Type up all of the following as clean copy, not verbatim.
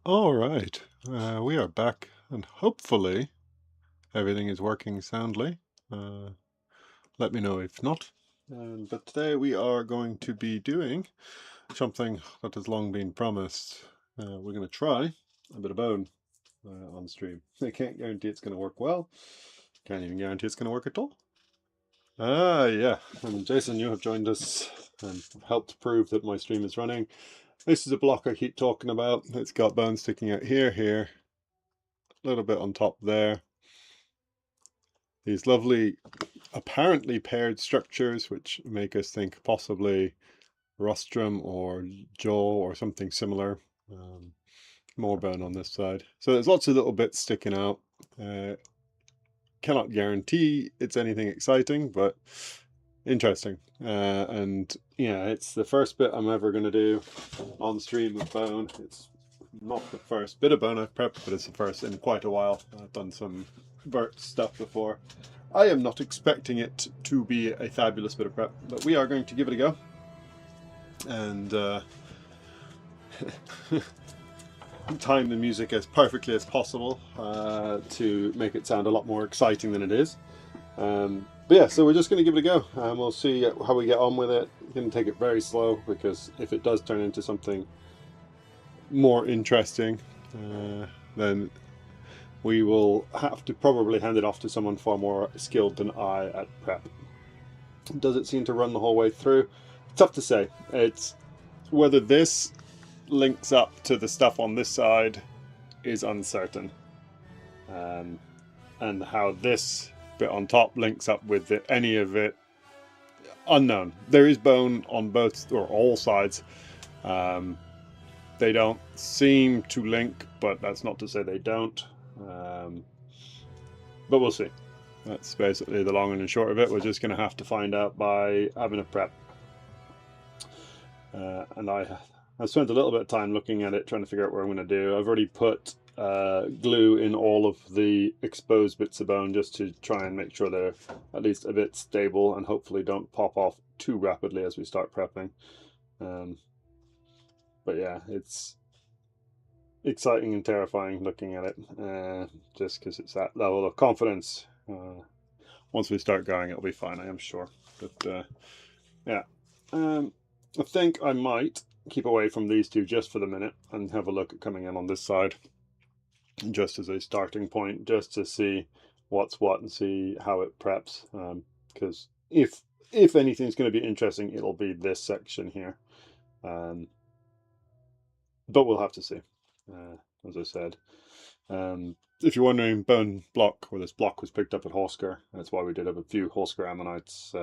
All right, we are back, and hopefully everything is working soundly. Uh, Let me know if not. But today we are going to be doing something that has long been promised. We're going to try a bit of bone on stream. I can't guarantee it's going to work well. Can't even guarantee it's going to work at all. Yeah, and Jason, you have joined us and helped prove that my stream is running. This is a block I keep talking about. It's got bone sticking out here, a little bit on top there. These lovely, apparently paired structures, which make us think possibly rostrum or jaw or something similar. More bone on this side. So there's lots of little bits sticking out. Cannot guarantee it's anything exciting, but interesting. And yeah, it's the first bit I'm ever going to do on stream with bone. It's not the first bit of bone I've prepped, but it's the first in quite a while. I've done some vert stuff before. I am not expecting it to be a fabulous bit of prep, but we are going to give it a go. And time the music as perfectly as possible to make it sound a lot more exciting than it is. But yeah, so we're just going to give it a go, and we'll see how we get on with it. We're going to take it very slow, because if it does turn into something more interesting, then we will have to probably hand it off to someone far more skilled than I at prep. Does it seem to run the whole way through? Tough to say. It's whether this links up to the stuff on this side is uncertain, and how this bit on top links up with any of it, unknown. There is bone on both or all sides. They don't seem to link, but that's not to say they don't. But we'll see. That's basically the long and short of it. We're just going to have to find out by having a prep. And I spent a little bit of time looking at it, trying to figure out what I'm going to do. I've already put glue in all of the exposed bits of bone, just to try and make sure they're at least a bit stable and hopefully don't pop off too rapidly as we start prepping. But yeah, it's exciting and terrifying looking at it, just because it's that level of confidence. Once we start going, it'll be fine, I am sure. But yeah, I think I might keep away from these two just for the minute and have a look at coming in on this side, just as a starting point, just to see what's what and see how it preps. Because if anything's going to be interesting, it'll be this section here. But we'll have to see. As I said, if you're wondering, bone block, or this block, was picked up at Horsker. That's why we did have a few Horsker ammonites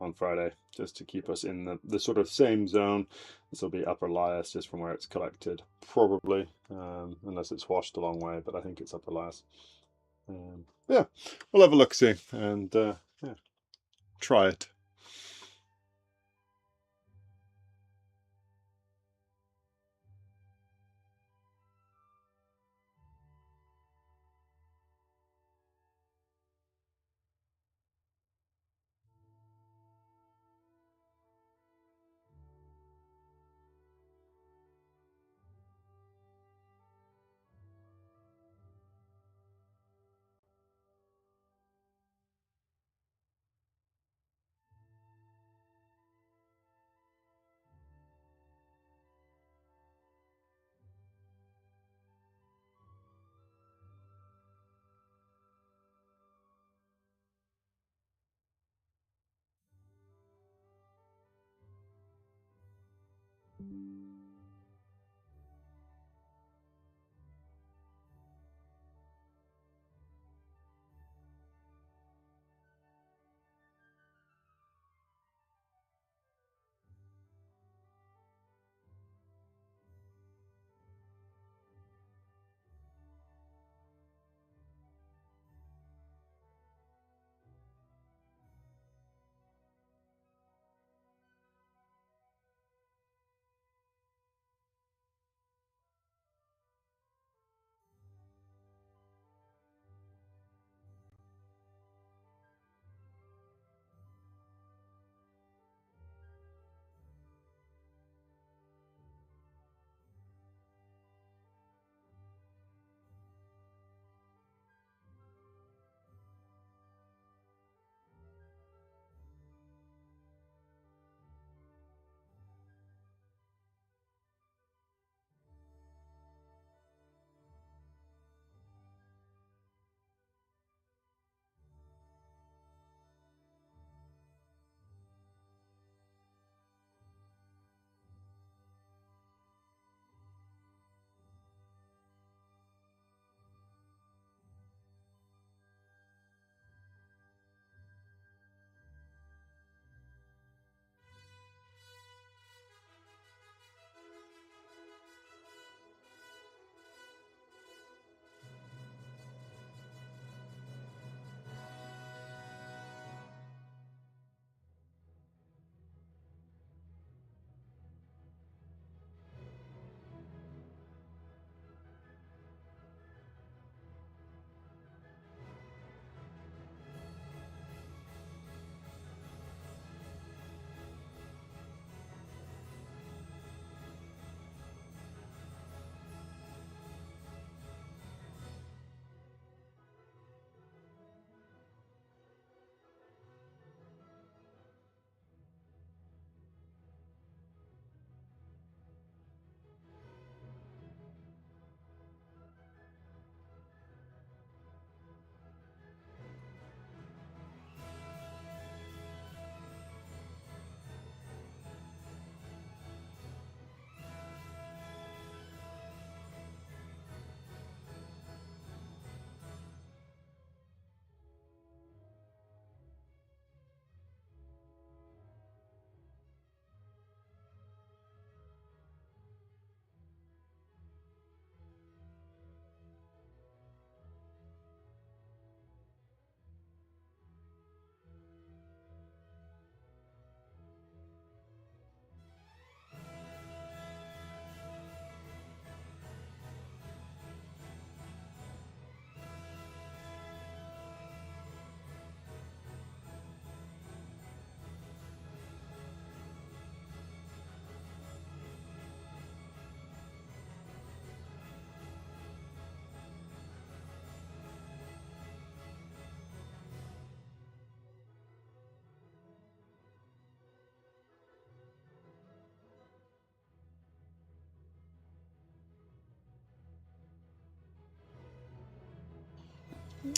on Friday, just to keep us in the sort of same zone. This will be Upper Lias, just from where it's collected, probably, unless it's washed a long way, but I think it's Upper Lias. Yeah, we'll have a look-see, and yeah, try it.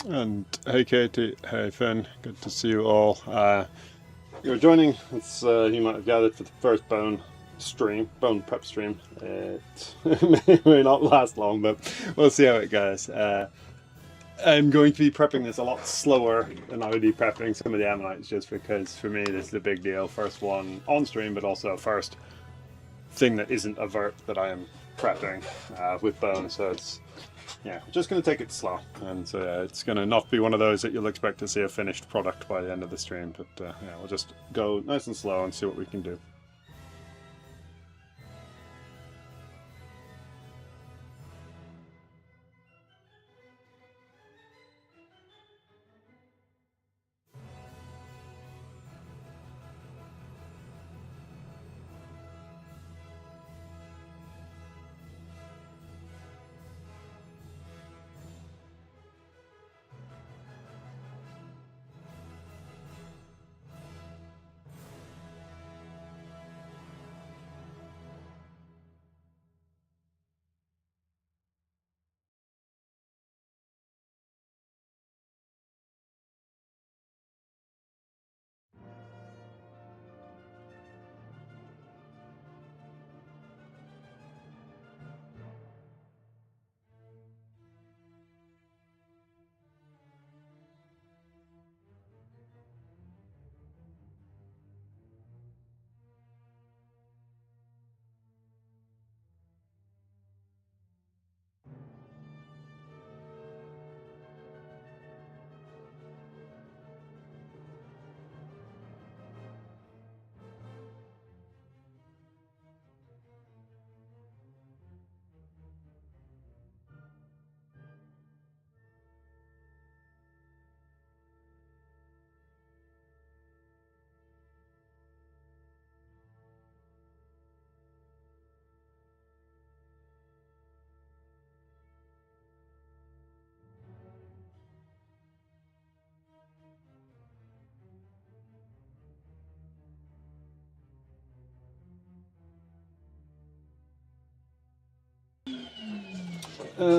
And hey Katie, hey Finn, good to see you all. You're joining, as you might have gathered, for the first bone prep stream. It may not last long, but we'll see how it goes. I'm going to be prepping this a lot slower than I would be prepping some of the ammonites, just because for me this is a big deal. First one on stream, but also first thing that isn't a vert that I am prepping with bone, so it's just going to take it slow, and so it's going to not be one of those that you'll expect to see a finished product by the end of the stream, but we'll just go nice and slow and see what we can do.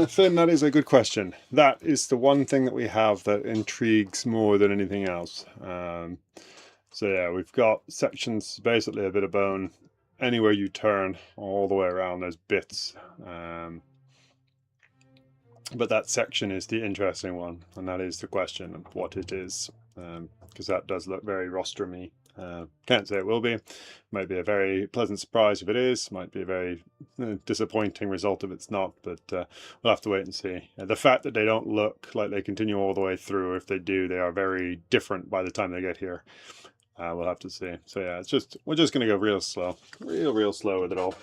Finn, that is a good question. That is the one thing that we have that intrigues more than anything else. So yeah, we've got sections, basically a bit of bone. Anywhere you turn, all the way around, there's bits. But that section is the interesting one, and that is the question of what it is, because that does look very rostrum-y. Can't say it will be. Might be a very pleasant surprise if it is. Might be a very disappointing result if it's not. But we'll have to wait and see. The fact that they don't look like they continue all the way through, if they do, they are very different by the time they get here. We'll have to see. So yeah, we're just gonna go real slow, real slow with it all.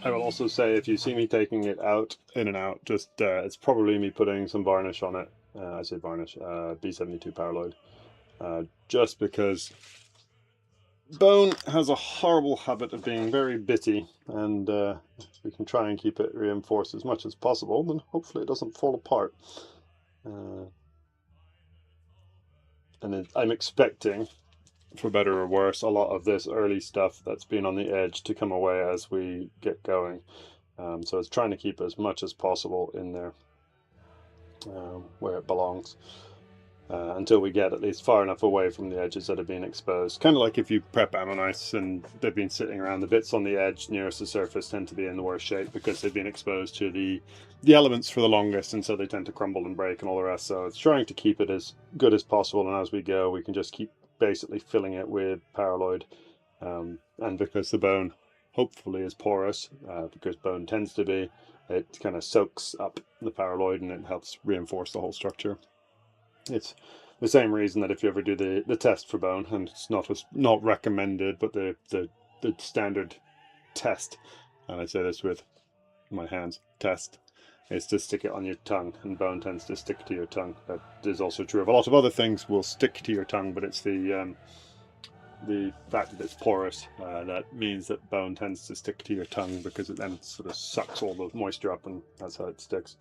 I will also say, if you see me taking it out, in and out, just it's probably me putting some varnish on it. I say varnish, B72 Paraloid, just because bone has a horrible habit of being very bitty, and if we can try and keep it reinforced as much as possible, then hopefully it doesn't fall apart. And I'm expecting, for better or worse, a lot of this early stuff that's been on the edge to come away as we get going. So it's trying to keep as much as possible in there where it belongs, until we get at least far enough away from the edges that have been exposed. Kind of like if you prep ammonites and they've been sitting around, the bits on the edge nearest the surface tend to be in the worst shape because they've been exposed to the elements for the longest, and so they tend to crumble and break and all the rest. So it's trying to keep it as good as possible, and as we go we can just keep basically filling it with Paraloid, and because the bone hopefully is porous, because bone tends to be, it kind of soaks up the Paraloid and it helps reinforce the whole structure. It's the same reason that if you ever do the test for bone, and it's not recommended, but the standard test, and I say this with my hands, test, is to stick it on your tongue, and bone tends to stick to your tongue. That is also true of a lot of other things, will stick to your tongue, but it's the fact that it's porous that means that bone tends to stick to your tongue, because it then sort of sucks all the moisture up, and that's how it sticks.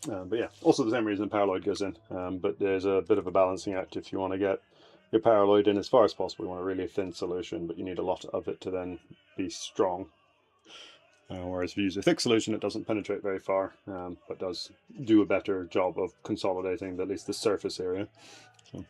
But yeah, also the same reason Paraloid goes in, but there's a bit of a balancing act. If you want to get your Paraloid in as far as possible, you want a really thin solution, but you need a lot of it to then be strong. Whereas if you use a thick solution, it doesn't penetrate very far, but does do a better job of consolidating at least the surface area. So.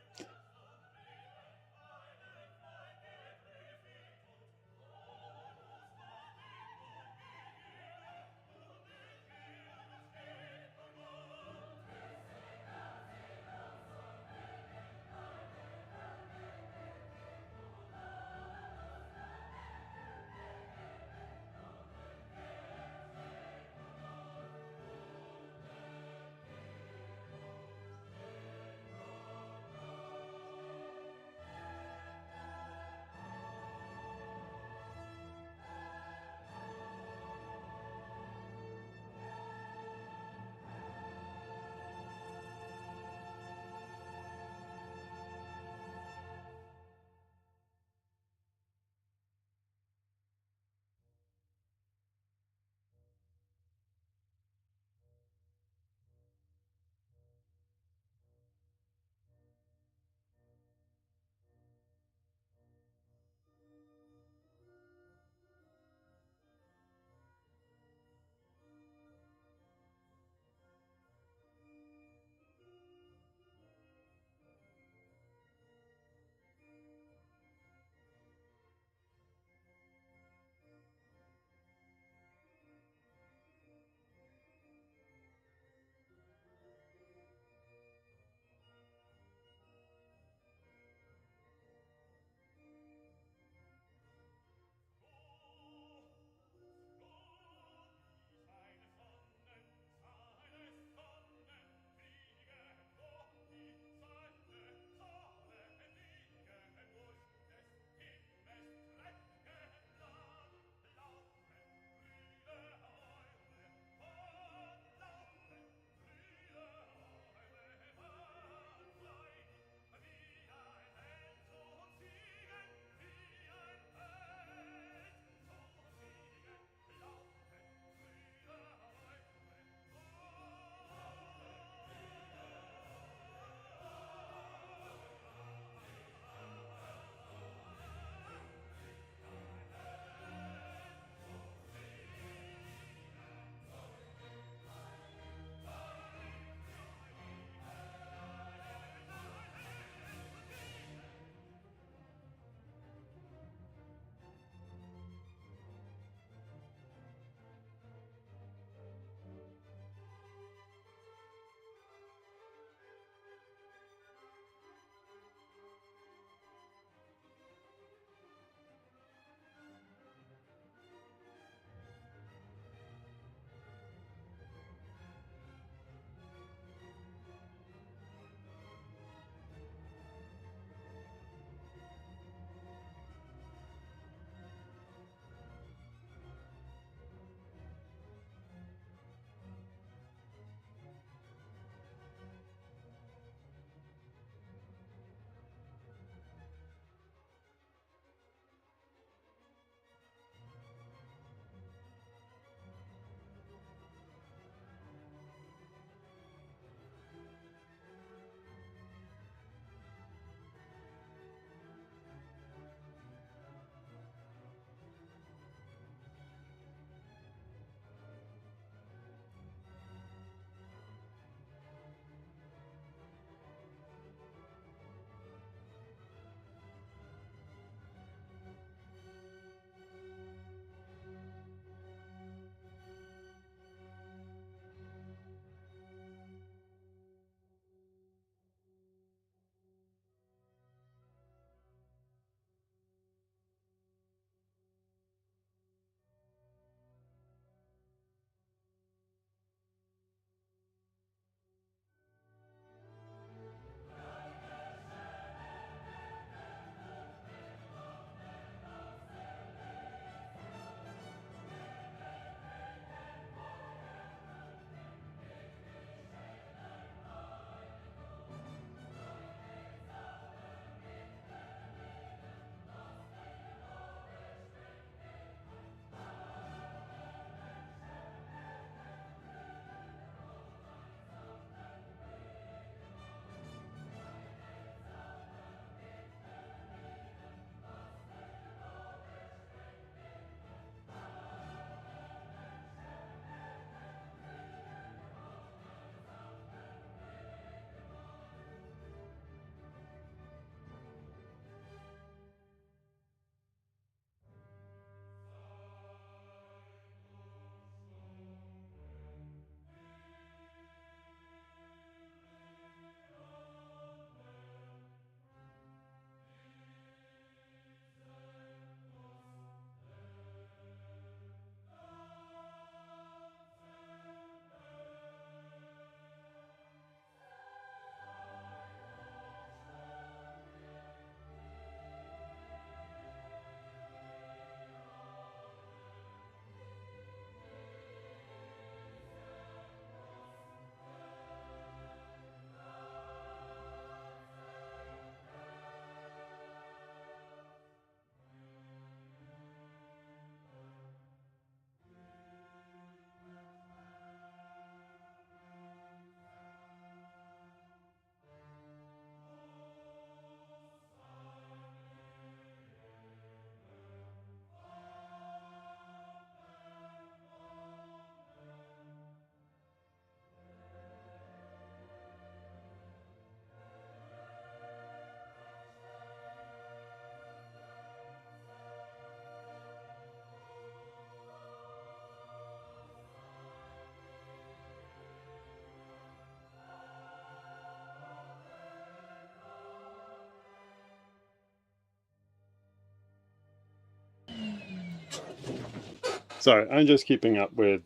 sorry, I'm just keeping up with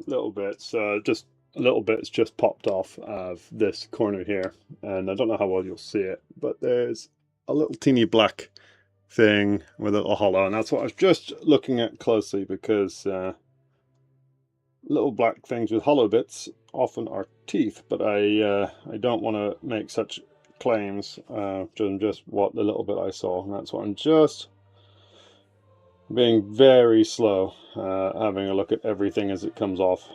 little bits. Just little bits just popped off of this corner here, and I don't know how well you'll see it, but there's a little teeny black thing with a little hollow, and that's what I was just looking at closely, because little black things with hollow bits often are teeth, but I don't want to make such claims, just what the little bit I saw, and that's what I'm just being very slow, having a look at everything as it comes off.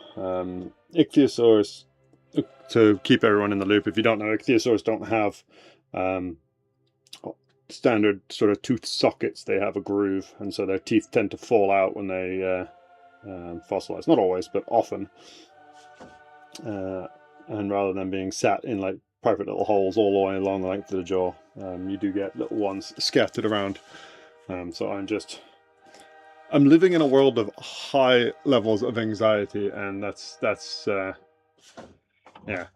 Ichthyosaurs, to keep everyone in the loop, if you don't know, ichthyosaurs don't have standard sort of tooth sockets. They have a groove, and so their teeth tend to fall out when they fossilize. Not always, but often. And rather than being sat in like private little holes all the way along the length of the jaw, you do get little ones scattered around. So I'm living in a world of high levels of anxiety, and that's yeah,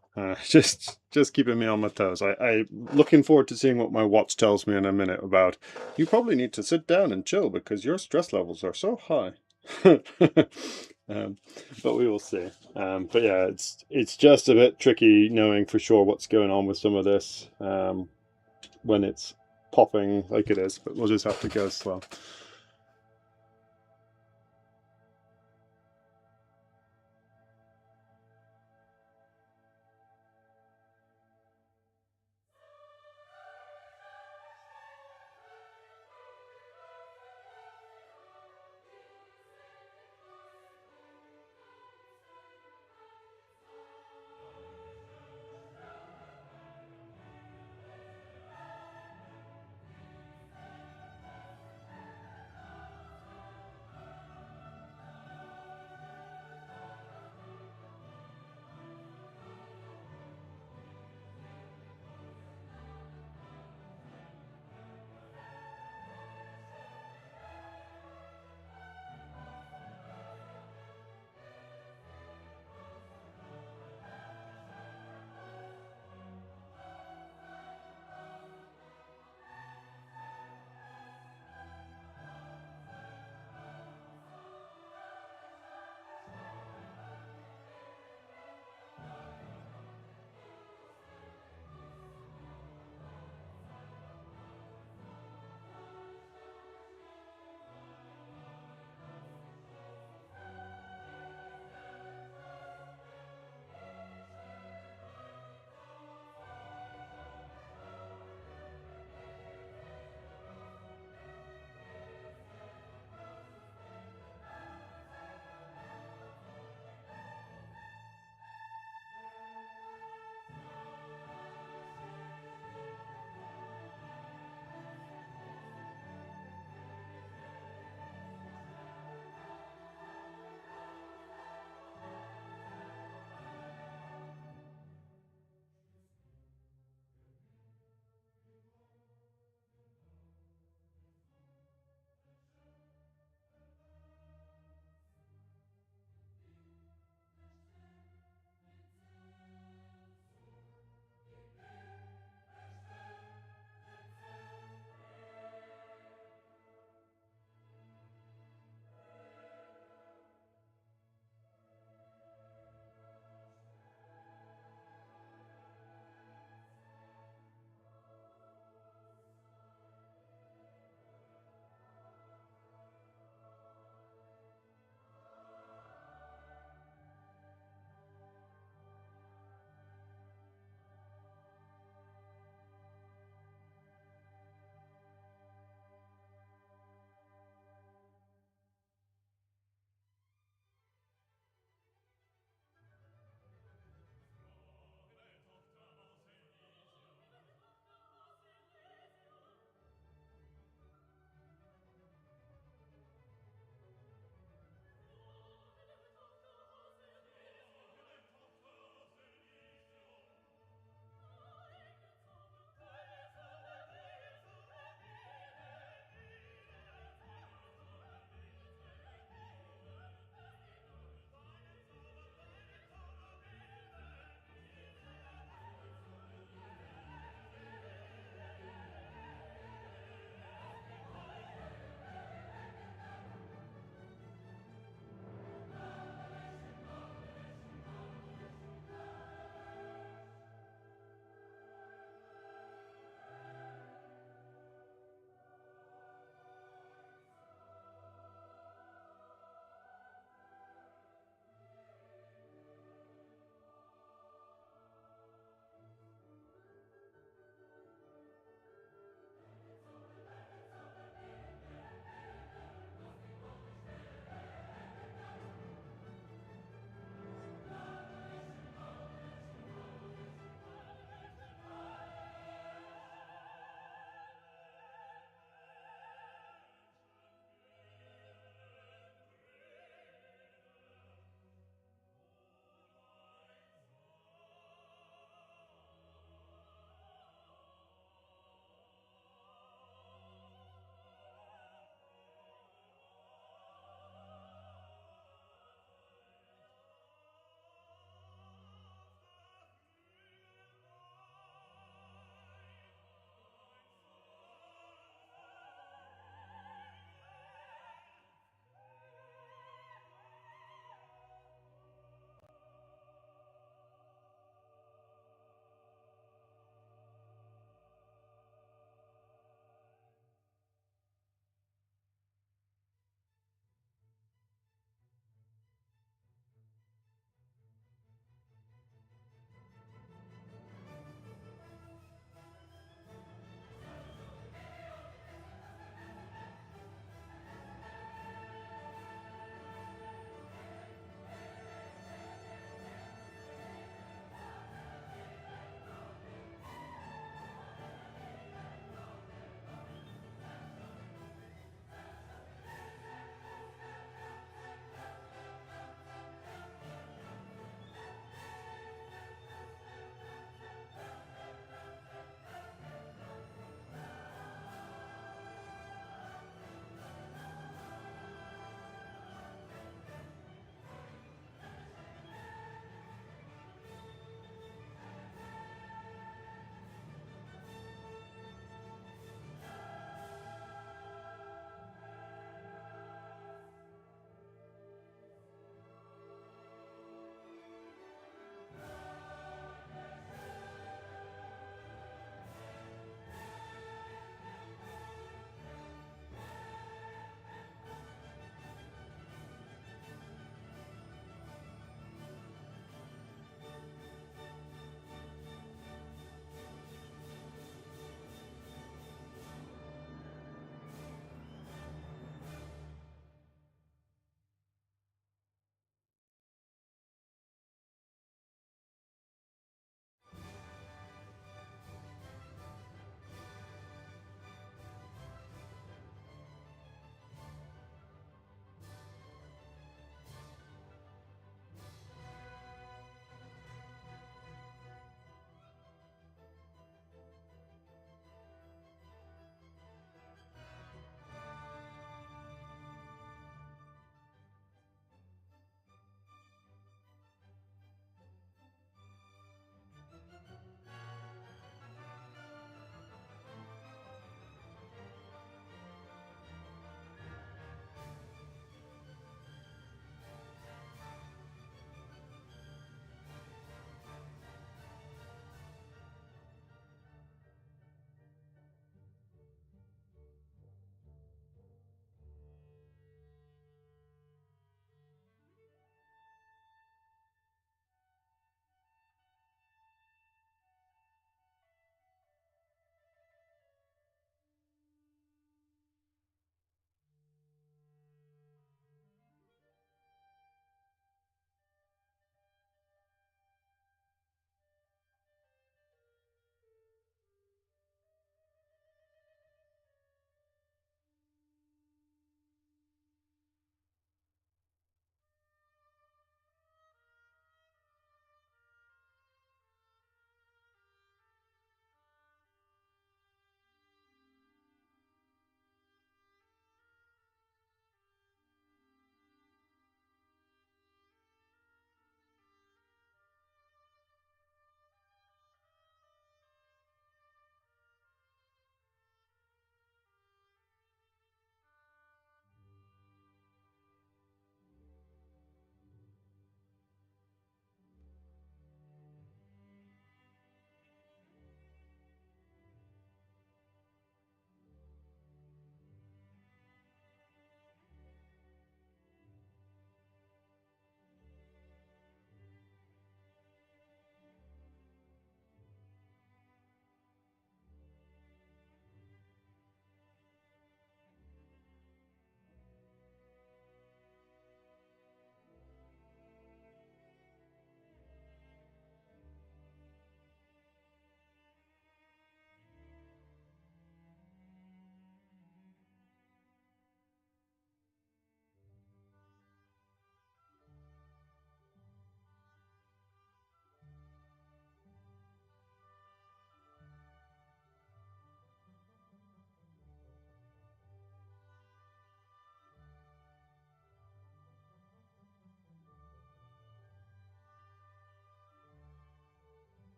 just keeping me on my toes. I'm looking forward to seeing what my watch tells me in a minute about, you probably need to sit down and chill because your stress levels are so high. But we will see. But yeah, it's just a bit tricky knowing for sure what's going on with some of this when it's popping like it is, but we'll just have to go slow.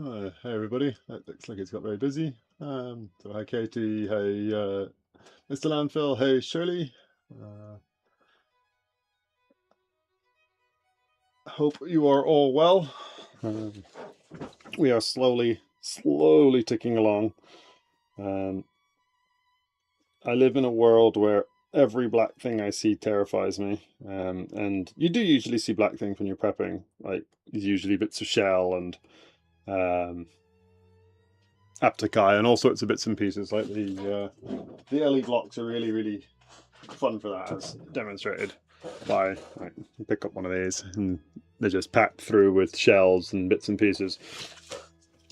Hey everybody, that looks like it's got very busy. So hi Katie, hey Mr. Landfill, hey Shirley. Hope you are all well. We are slowly ticking along. I live in a world where every black thing I see terrifies me. And you do usually see black things when you're prepping, like usually bits of shell and aptakai and all sorts of bits and pieces. Like the LE blocks are really fun for that, as demonstrated by, like, pick up one of these and they're just packed through with shells and bits and pieces.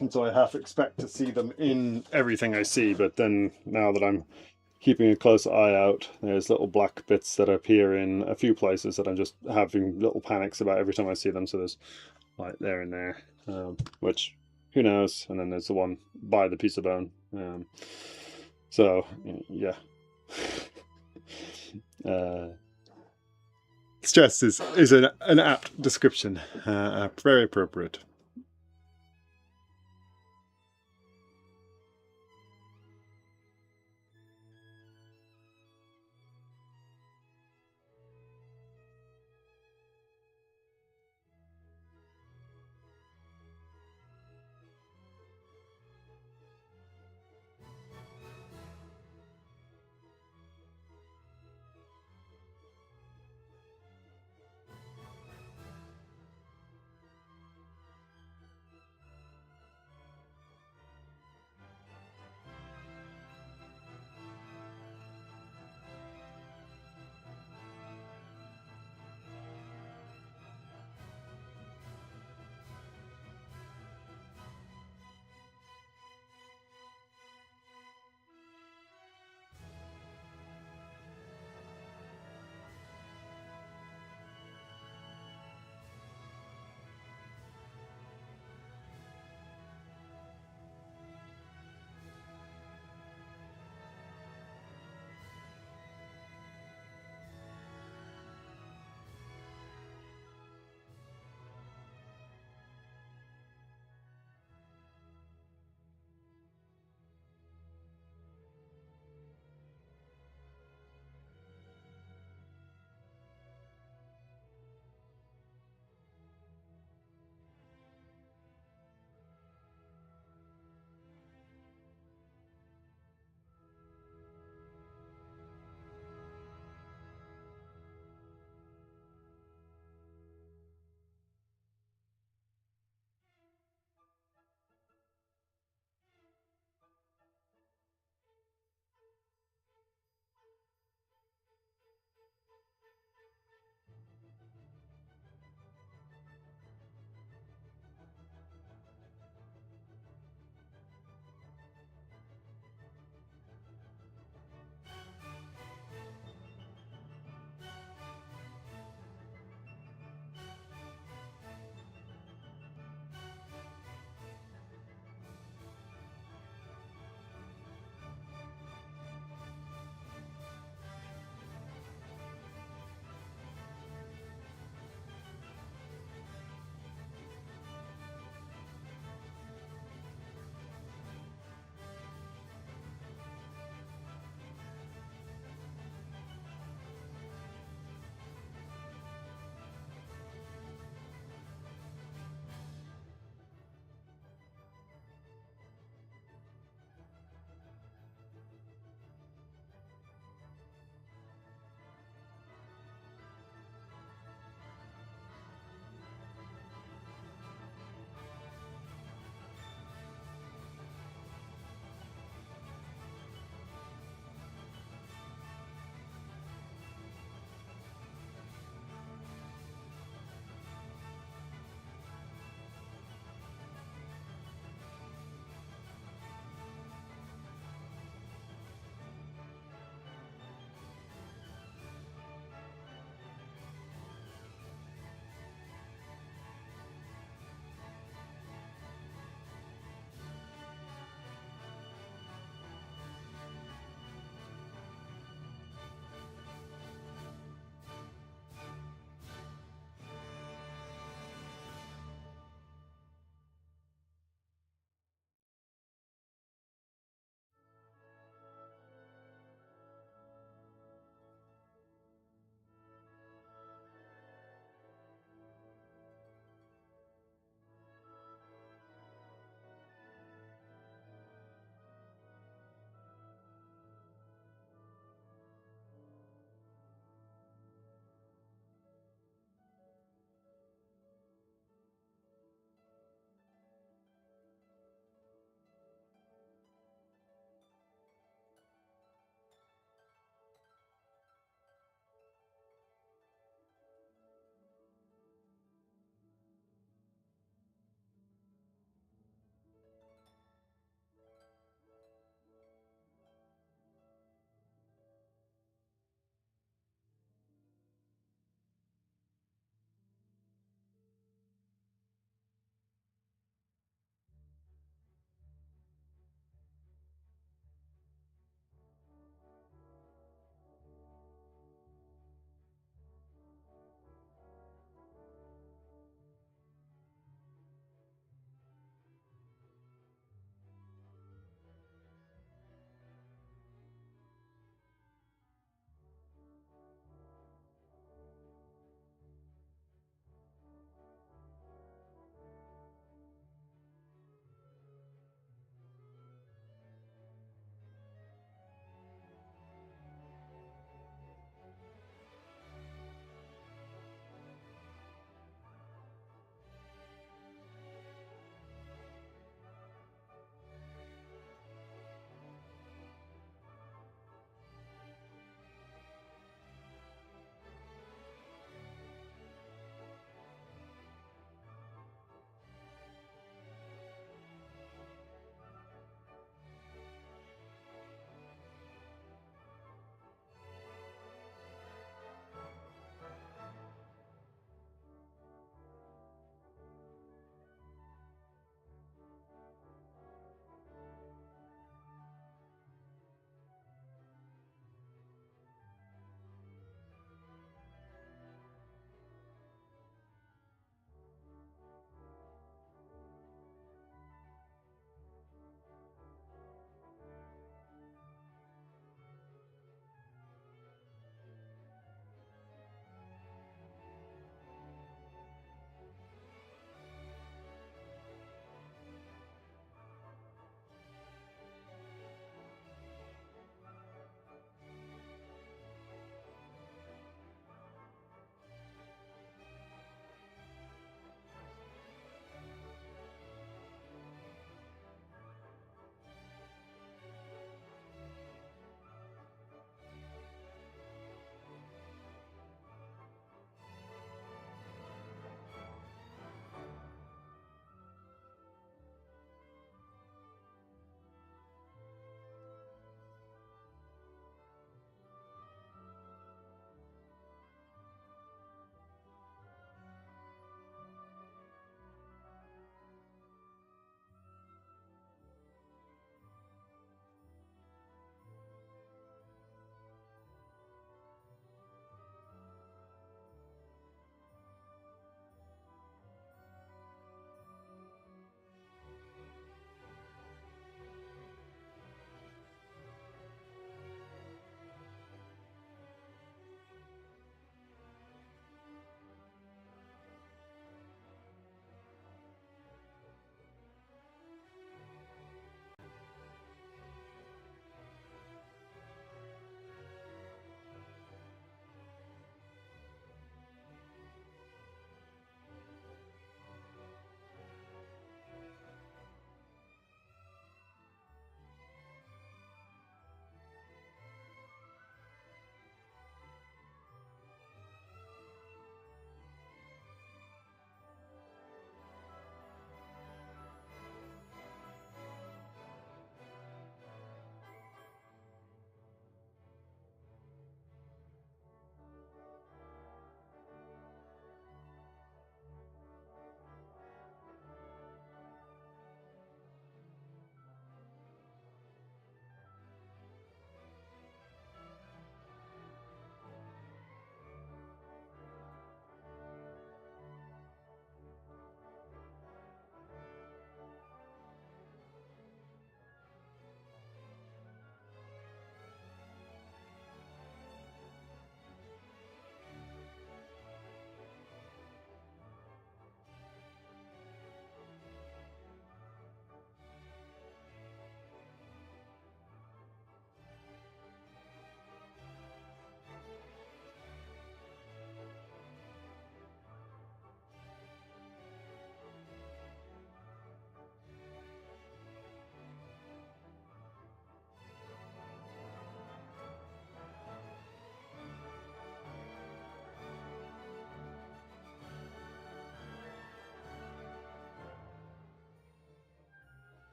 And so I half expect to see them in everything I see, but then now that I'm keeping a close eye out, there's little black bits that appear in a few places that I'm just having little panics about every time I see them. So there's like there and there, which who knows. And then there's the one by the piece of bone. So yeah. Stress is an apt description, very appropriate.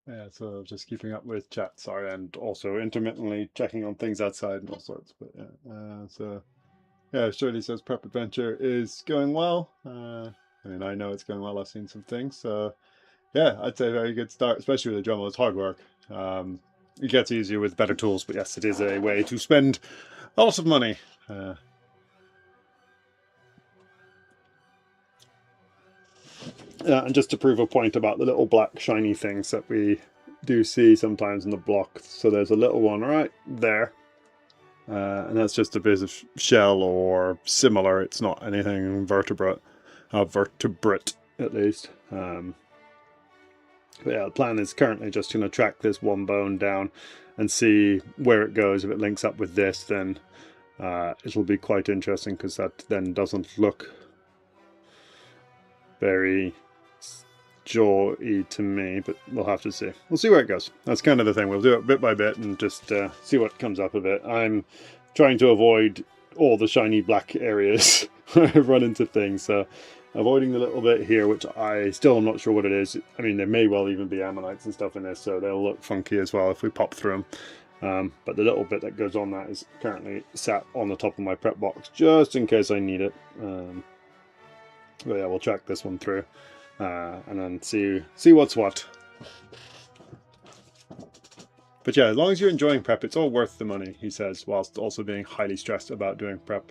Yeah, so just keeping up with chat, sorry, and also intermittently checking on things outside and all sorts. But yeah, so yeah, Shirley says prep adventure is going well. I mean, I know it's going well. I've seen some things, so yeah, I'd say a very good start, especially with the Dremel. It's hard work. It gets easier with better tools, but yes, it is a way to spend a lot of money. And just to prove a point about the little black shiny things that we do see sometimes in the block. So there's a little one right there. And that's just a bit of shell or similar. It's not anything vertebrate at least. But yeah, the plan is currently just going to track this one bone down and see where it goes. If it links up with this, then it'll be quite interesting, because that then doesn't look very jaw-y to me, but we'll have to see. We'll see where it goes. That's kind of the thing. We'll do it bit by bit and just see what comes up of it. I'm trying to avoid all the shiny black areas where I run into things, so avoiding the little bit here, which I still am not sure what it is. I mean, there may well even be ammonites and stuff in this, so they'll look funky as well if we pop through them. But the little bit that goes on that is currently sat on the top of my prep box, just in case I need it. But yeah, we'll track this one through. And then see what's what. But yeah, as long as you're enjoying prep, it's all worth the money, he says, whilst also being highly stressed about doing prep.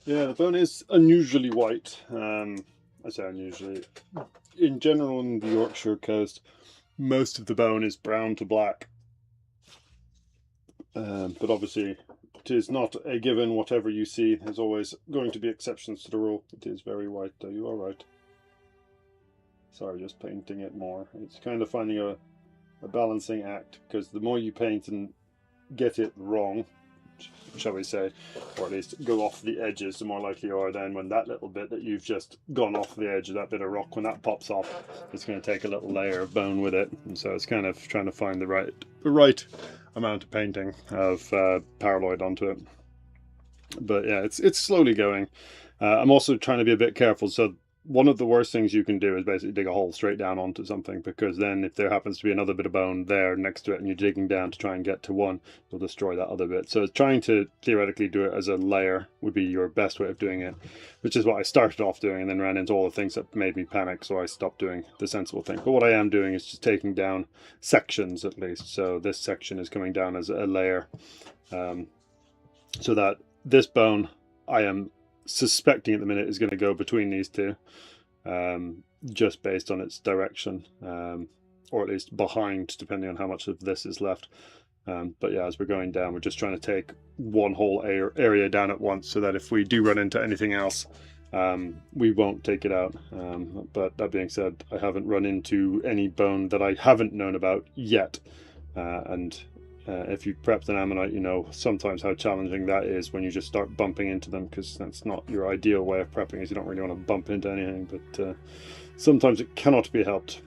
Yeah, the bone is unusually white. I say unusually. In general, on the Yorkshire coast, most of the bone is brown to black. But obviously, it is not a given. Whatever you see, there's always going to be exceptions to the rule. It is very white, though. You are right. Sorry, just painting it more. It's kind of finding a balancing act, because the more you paint and get it wrong, shall we say, or at least go off the edges, the more likely you are then when that little bit that you've just gone off the edge of that bit of rock, when that pops off, it's going to take a little layer of bone with it. And so it's kind of trying to find the right amount of painting of paraloid onto it. But yeah, it's slowly going. I'm also trying to be a bit careful. So one of the worst things you can do is basically dig a hole straight down onto something, because then if there happens to be another bit of bone there next to it and you're digging down to try and get to one, you'll destroy that other bit. So trying to theoretically do it as a layer would be your best way of doing it, which is what I started off doing and then ran into all the things that made me panic, so I stopped doing the sensible thing. But what I am doing is just taking down sections at least. So this section is coming down as a layer, so that this bone, I am suspecting at the minute, is going to go between these two, just based on its direction, or at least behind, depending on how much of this is left. But yeah, as we're going down, we're just trying to take one whole area down at once, so that if we do run into anything else, we won't take it out. But that being said, I haven't run into any bone that I haven't known about yet, and if you've prepped an ammonite, you know sometimes how challenging that is when you just start bumping into them, because that's not your ideal way of prepping, is you don't really want to bump into anything, but sometimes it cannot be helped.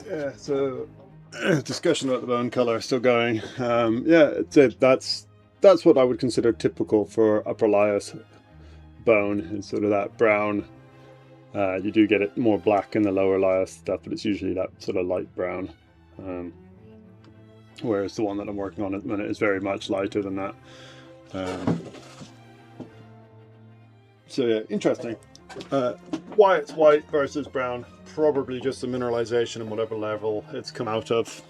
Yeah, so discussion about the bone color still going. Yeah, that's what I would consider typical for upper Lias bone. It's sort of that brown. You do get it more black in the lower Lias stuff, but it's usually that sort of light brown. Whereas the one that I'm working on at the minute is very much lighter than that. So yeah, interesting. Why it's white versus brown, probably just the mineralization and whatever level it's come out of.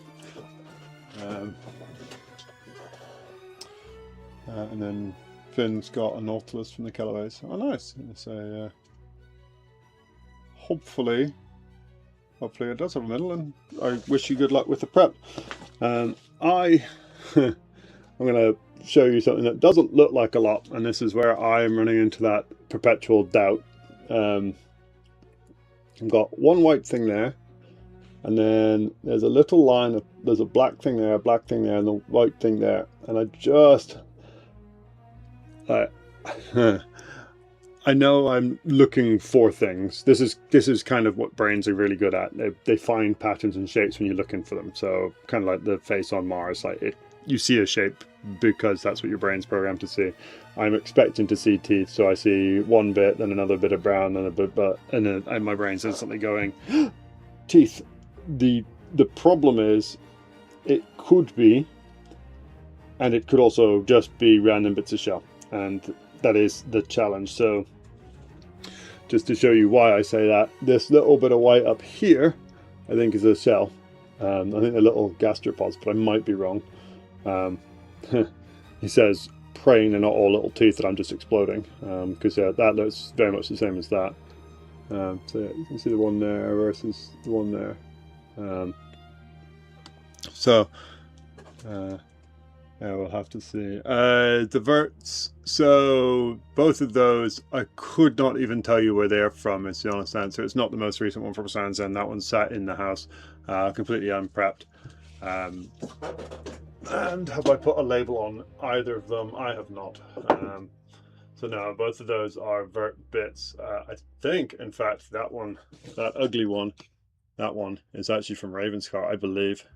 And then Finn's got a Nautilus from the Callaway's. Oh nice. So hopefully it does have a middle, and I wish you good luck with the prep. I'm going to show you something that doesn't look like a lot, and this is where I'm running into that perpetual doubt. I've got one white thing there, and then there's a little line of, there's a black thing there, and a white thing there, and I just I know I'm looking for things. This is kind of what brains are really good at. They find patterns and shapes when you're looking for them. So kind of like the face on Mars, like you see a shape because that's what your brain's programmed to see. I'm expecting to see teeth, so I see one bit, then another bit of brown, then a bit, and then my brain's instantly going, teeth. The problem is, it could be, and it could also just be random bits of shell, and that is the challenge. So just to show you why I say that, this little bit of white up here, I think is a shell. I think they're little gastropods, but I might be wrong. He says, praying they're not all little teeth that I'm just exploding, because that looks very much the same as that. So yeah, you can see the one there versus the one there. Yeah, we'll have to see. The verts, so both of those, I could not even tell you where they're from, is the honest answer. It's not the most recent one from Sanzen. That one sat in the house, completely unprepped. And have I put a label on either of them? I have not. So no, both of those are vert bits. I think, in fact, that one, that ugly one, that one is actually from Ravenscar, I believe.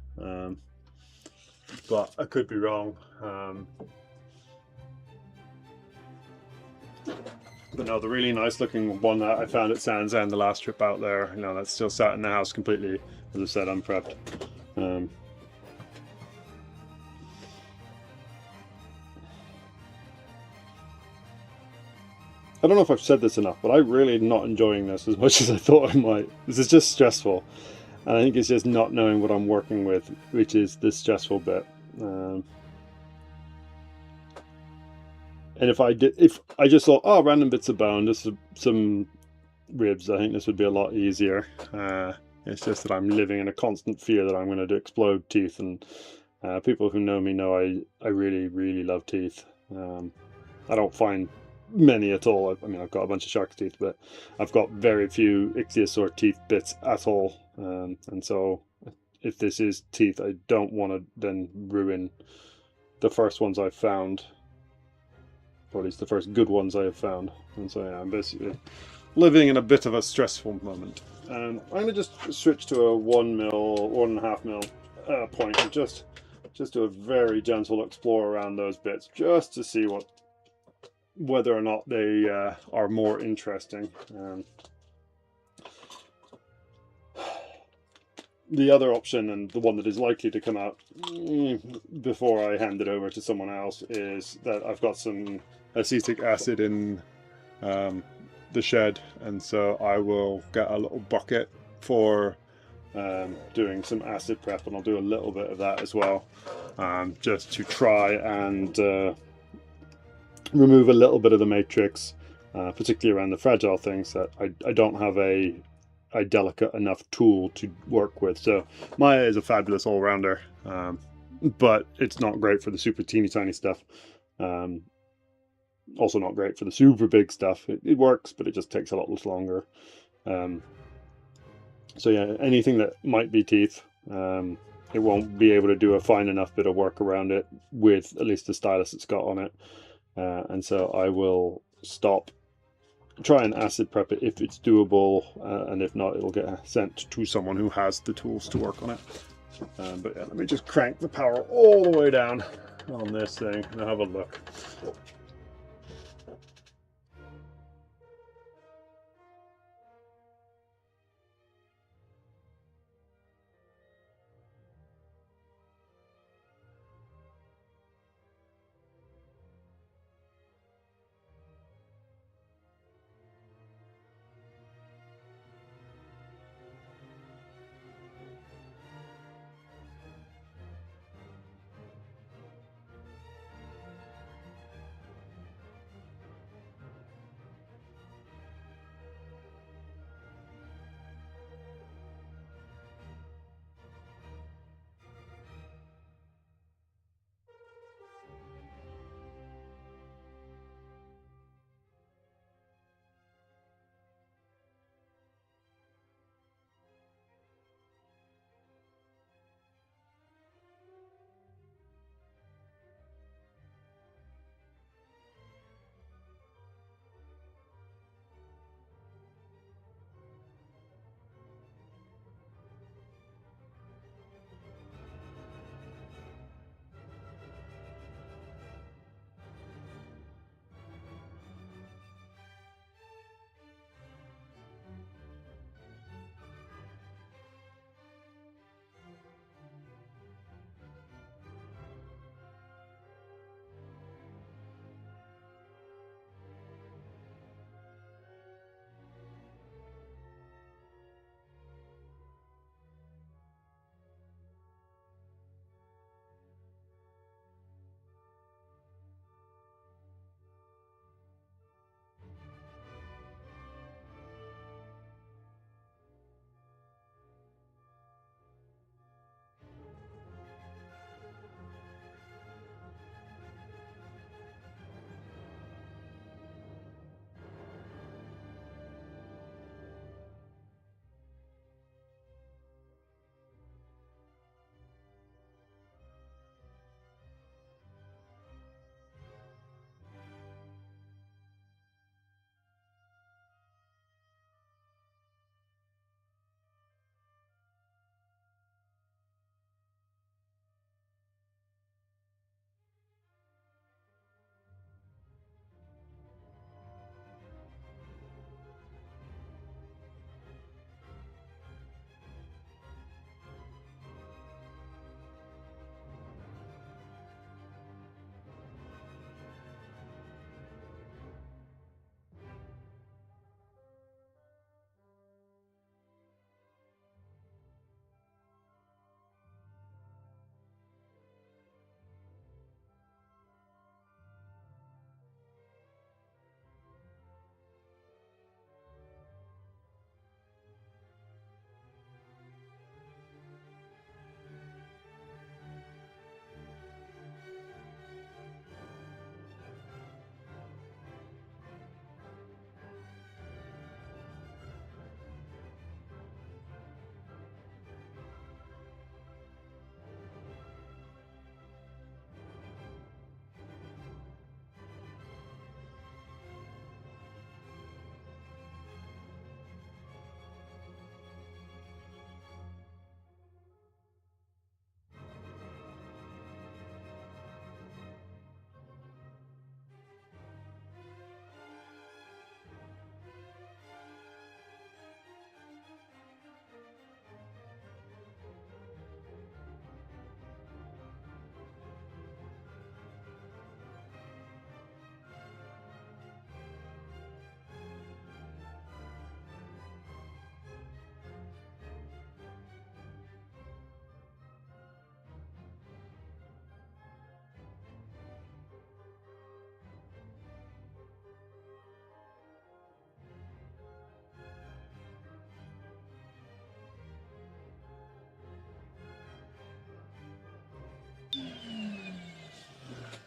But I could be wrong. But no, the really nice looking one that I found at Sanzen the last trip out there, you know, that's still sat in the house completely, as I said, unprepped. I don't know if I've said this enough, but I'm really not enjoying this as much as I thought I might. This is just stressful. And I think it's just not knowing what I'm working with, which is the stressful bit. And if I just thought, oh, random bits of bone, just some ribs, I think this would be a lot easier. It's just that I'm living in a constant fear that I'm going to explode teeth, and people who know me know I really, really love teeth. I don't find many at all. I mean, I've got a bunch of shark's teeth, but I've got very few ichthyosaur teeth bits at all. And so if this is teeth, I don't want to then ruin the first ones I've found, or at least the first good ones I have found. And so yeah, I'm basically living in a bit of a stressful moment. And I'm going to just switch to a 1.5 mil point, and just do a very gentle explore around those bits, just to see whether or not they are more interesting. The other option, and the one that is likely to come out before I hand it over to someone else, is that I've got some acetic acid in the shed, and so I will get a little bucket for doing some acid prep, and I'll do a little bit of that as well, just to try and remove a little bit of the matrix, particularly around the fragile things that I don't have a delicate enough tool to work with. So Maya is a fabulous all-rounder, but it's not great for the super teeny tiny stuff. Also not great for the super big stuff. It works, but it just takes a lot longer. So yeah, anything that might be teeth, it won't be able to do a fine enough bit of work around it with at least the stylus it's got on it. And so I will stop try and acid prep it if it's doable, and if not, it'll get sent to someone who has the tools to work on it. But yeah, let me just crank the power all the way down on this thing and have a look.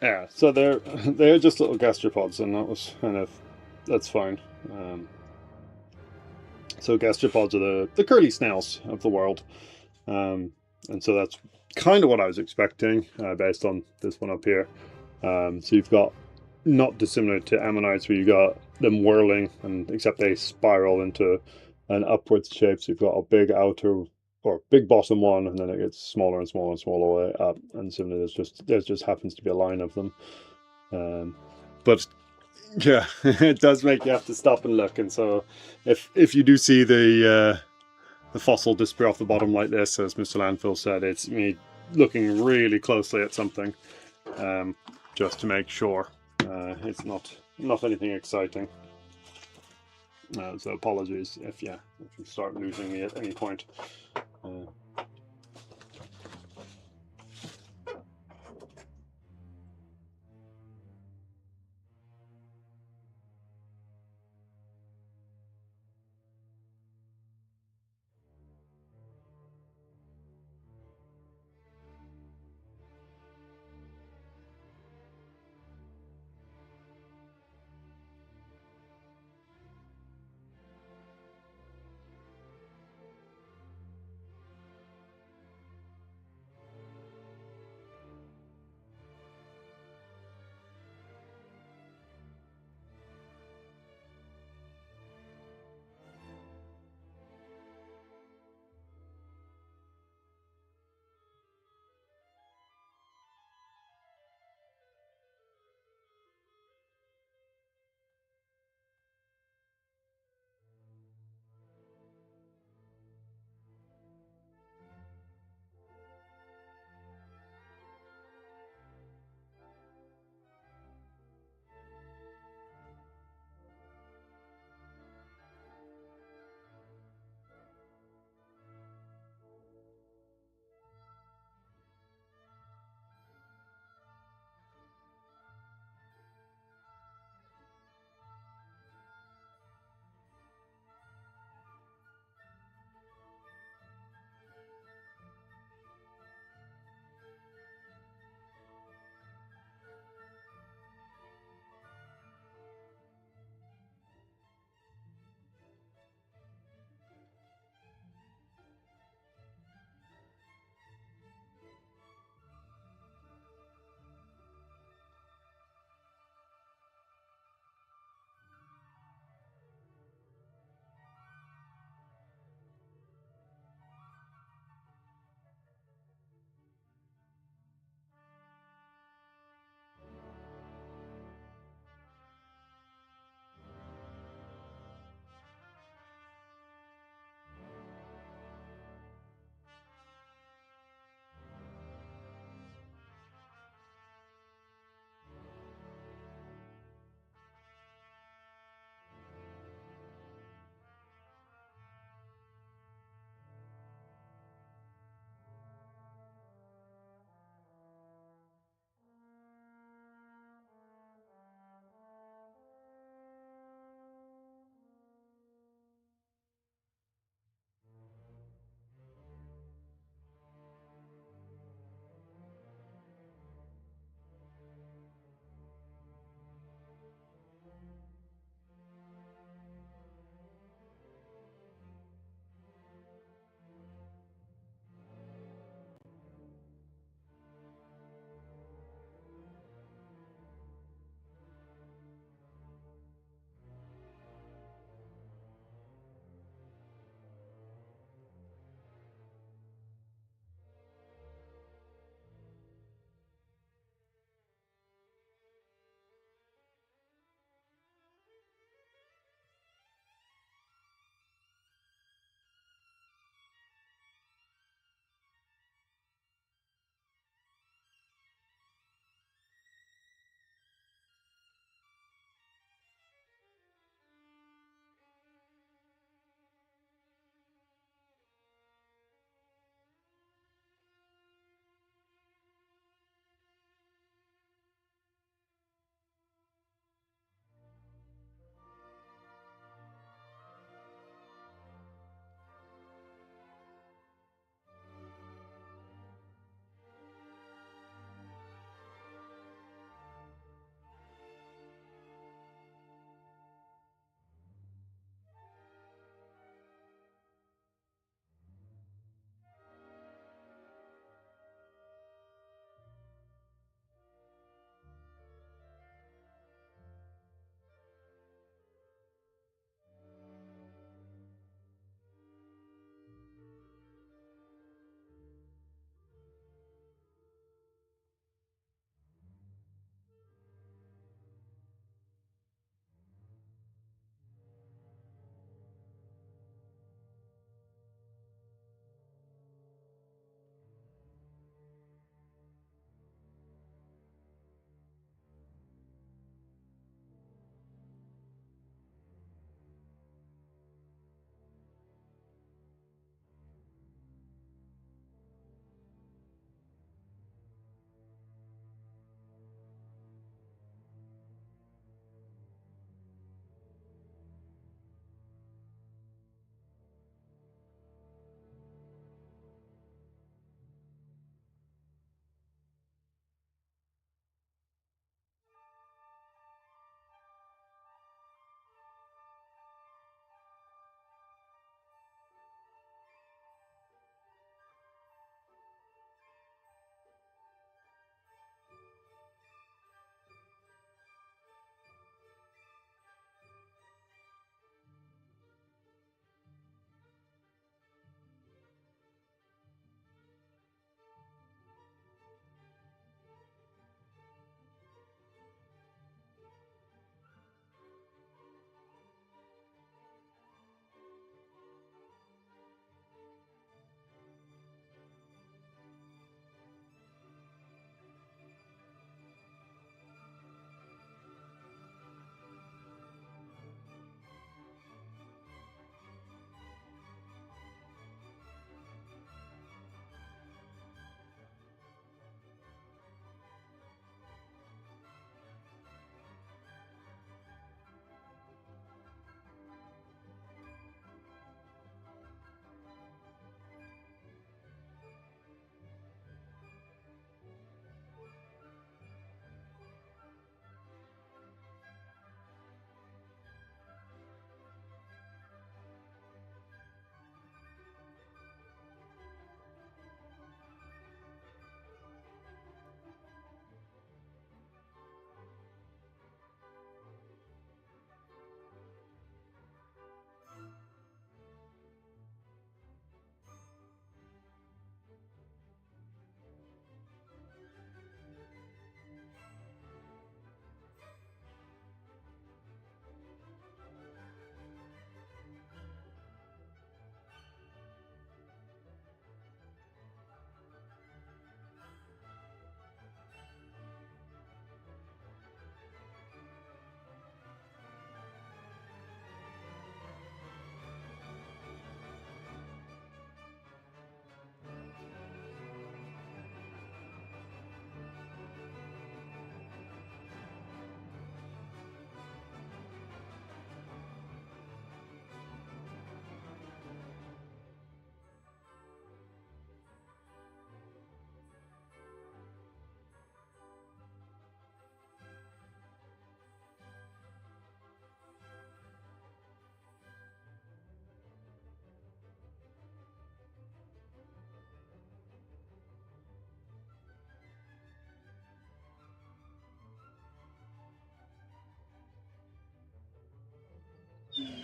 Yeah, so they're just little gastropods, and that's fine. Um, so gastropods are the curly snails of the world, and so that's kind of what I was expecting based on this one up here. So you've got not dissimilar to ammonites, where you got them whirling, and except they spiral into an upwards shape. So you've got a big outer or big bottom one, and then it gets smaller and smaller and smaller way up. And similarly, there just happens to be a line of them. But yeah, it does make you have to stop and look. And so if you do see the fossil disappear off the bottom like this, as Mr. Landfill said, it's me looking really closely at something, just to make sure it's not anything exciting. So apologies if you start losing me at any point.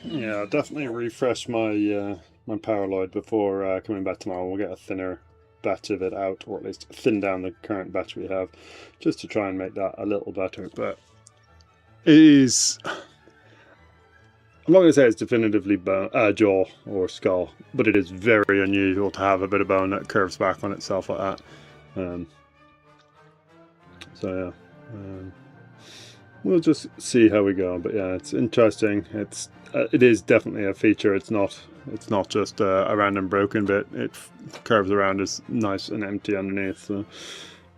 Yeah, I'll definitely refresh my my Paraloid before coming back tomorrow. We'll get a thinner batch of it out, or at least thin down the current batch we have, just to try and make that a little better. But it is, I'm not going to say it's definitively jaw or skull, but it is very unusual to have a bit of bone that curves back on itself like that. So yeah, we'll just see how we go. But yeah, it's interesting. It is definitely a feature. It's not just a random broken bit. It curves around is nice and empty underneath. So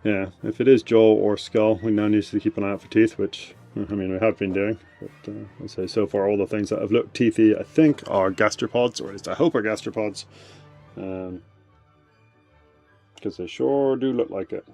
yeah, if it is jaw or skull, we now need to keep an eye out for teeth, which I mean we have been doing. But I say so far all the things that have looked teethy, I think, are gastropods, or at least I hope are gastropods, because they sure do look like it.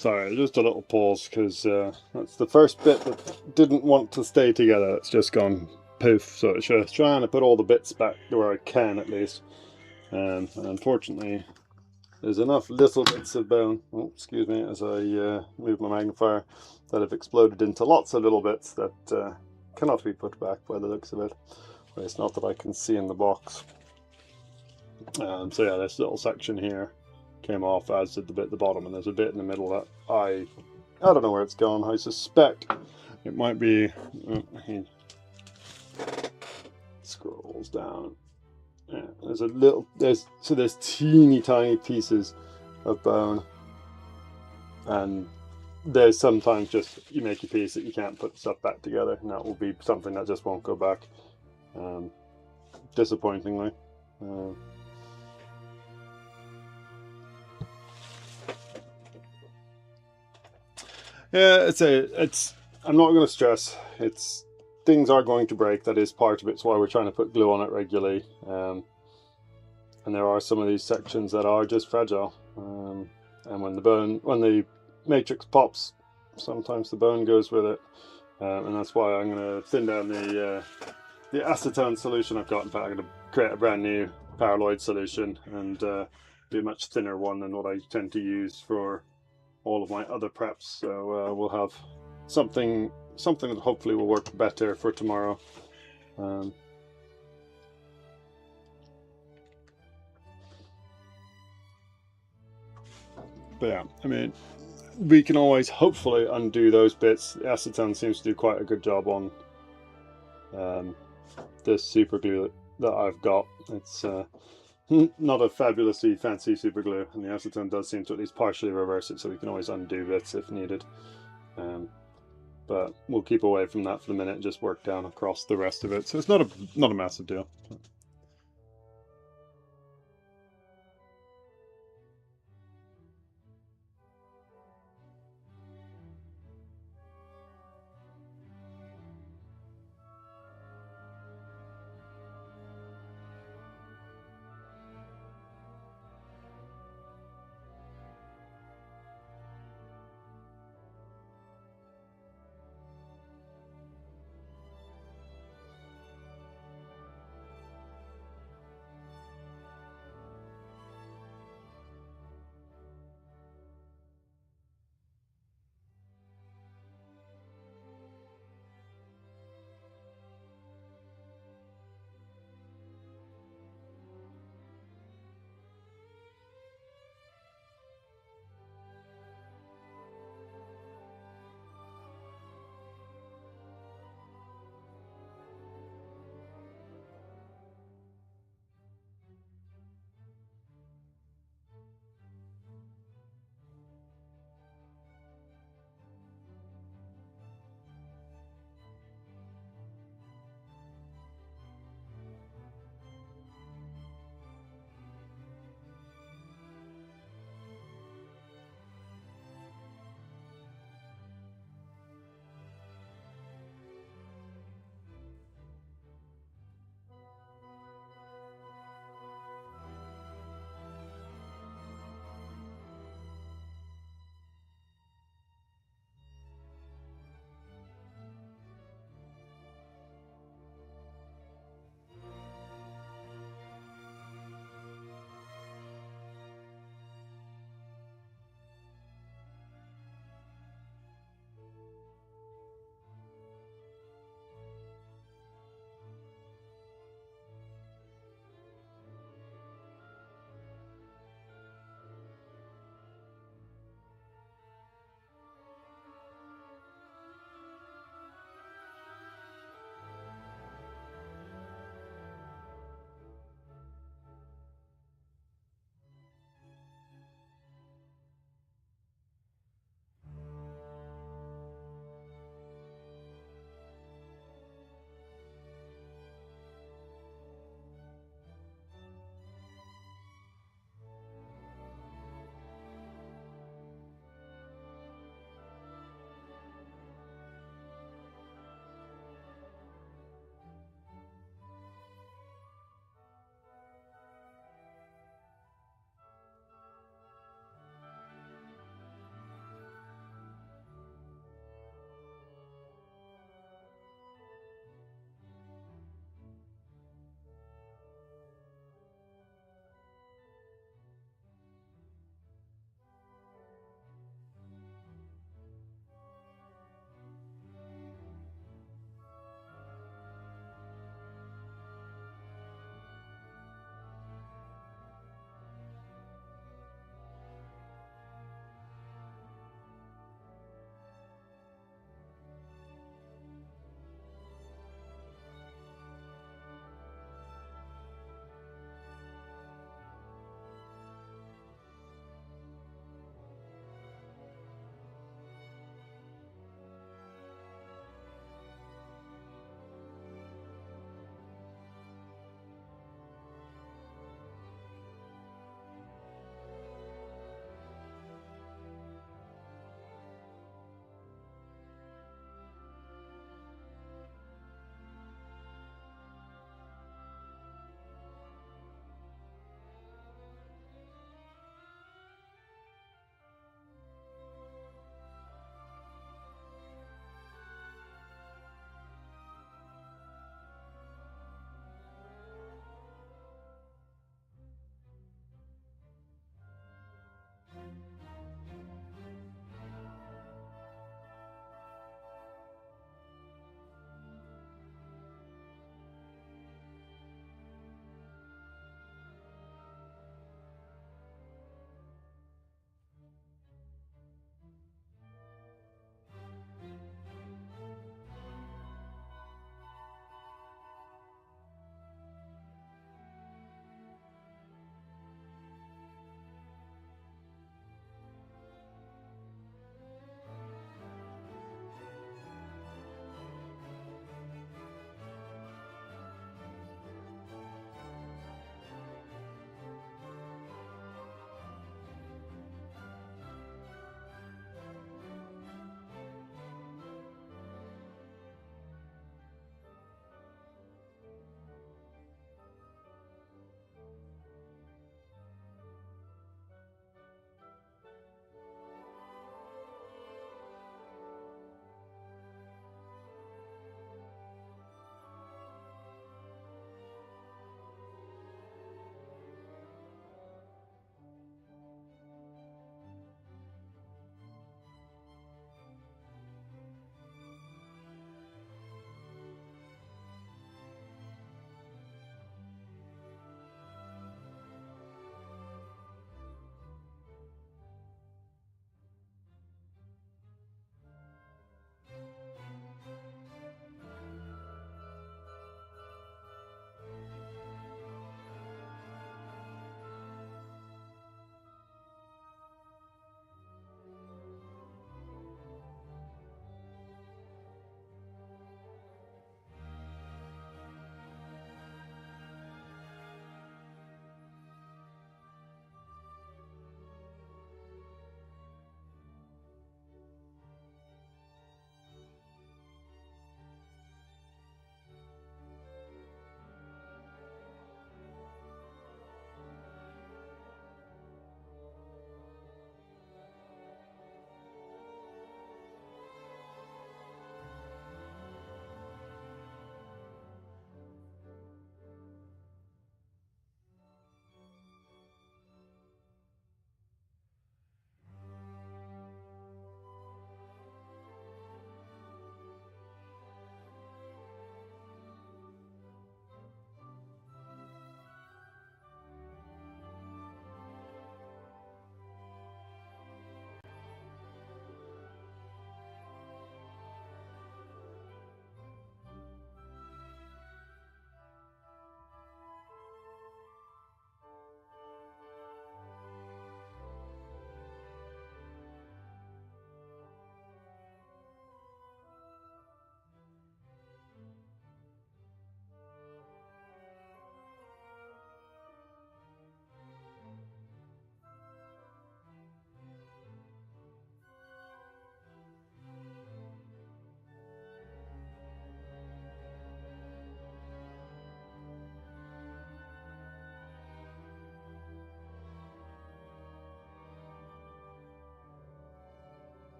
Sorry, just a little pause because that's the first bit that didn't want to stay together. It's just gone poof. So it's just trying to put all the bits back where I can at least. And unfortunately, there's enough little bits of bone, oh, excuse me, as I move my magnifier, that have exploded into lots of little bits that cannot be put back by the looks of it. But it's not that I can see in the box. So yeah, this little section here came off, as did the bit at the bottom, and there's a bit in the middle that I don't know where it's gone. I suspect it might be, he scrolls down. Yeah, there's a little, there's teeny tiny pieces of bone, and there's sometimes just you make a piece that you can't put stuff back together, and that will be something that just won't go back, disappointingly. Yeah, it's I'm not going to stress. It's things are going to break. That is part of it. It's why we're trying to put glue on it regularly. And there are some of these sections that are just fragile. And when the matrix pops, sometimes the bone goes with it. And that's why I'm going to thin down the acetone solution I've got. In fact, I'm going to create a brand new PalaeoTech solution and be a much thinner one than what I tend to use for all of my other preps. So we'll have something that hopefully will work better for tomorrow. But yeah, I mean, we can always hopefully undo those bits. The acetone seems to do quite a good job on this super glue that I've got. It's not a fabulously fancy super glue, and the acetone does seem to at least partially reverse it, so we can always undo bits if needed. But we'll keep away from that for the minute and just work down across the rest of it. So it's not a massive deal.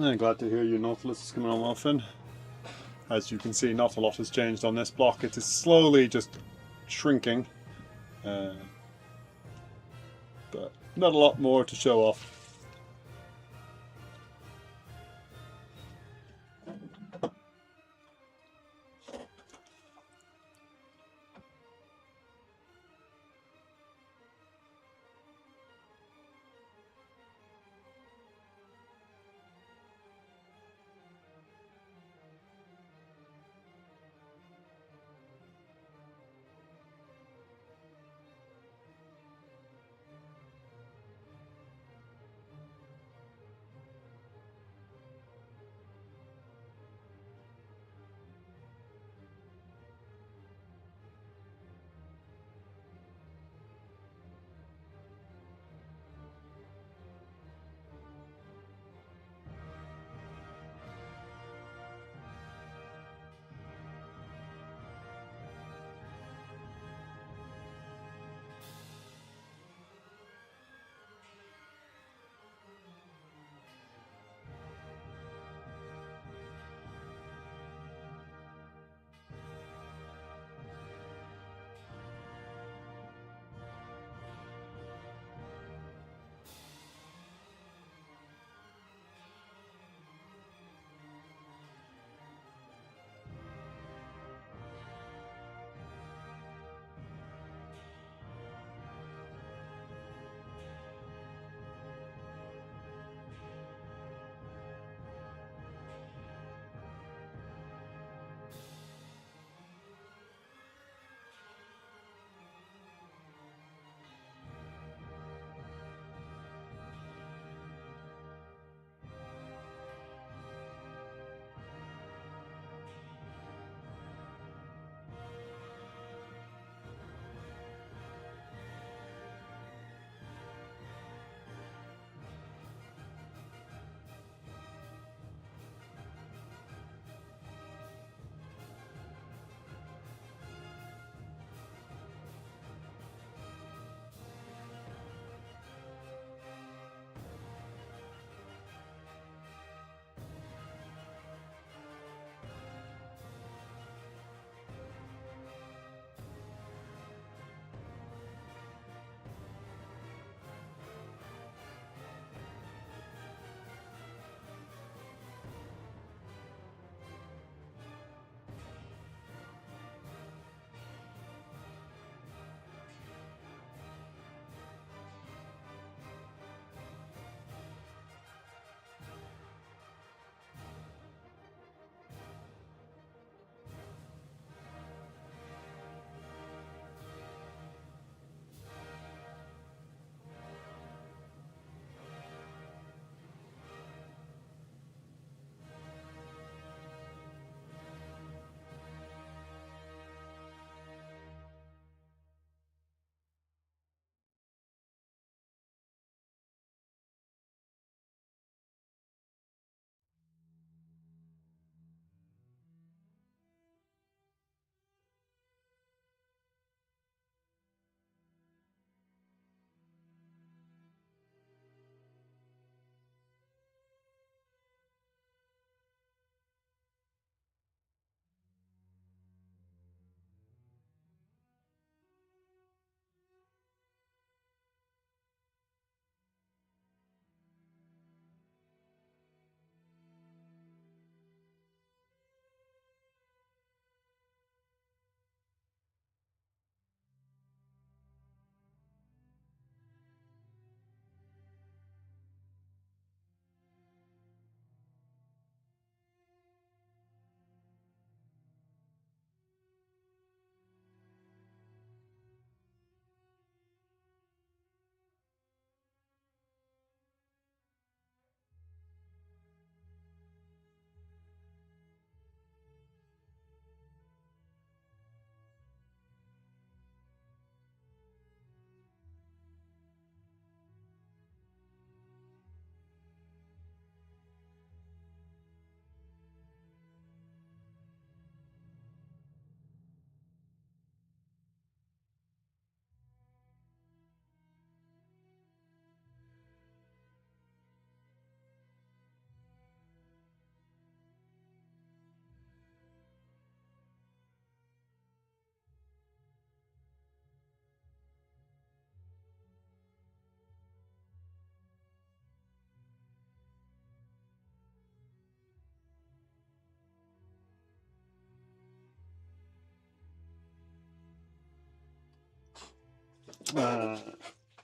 I'm glad to hear your Nautilus is coming on well, Finn. As you can see, not a lot has changed on this block. It is slowly just shrinking, but not a lot more to show off.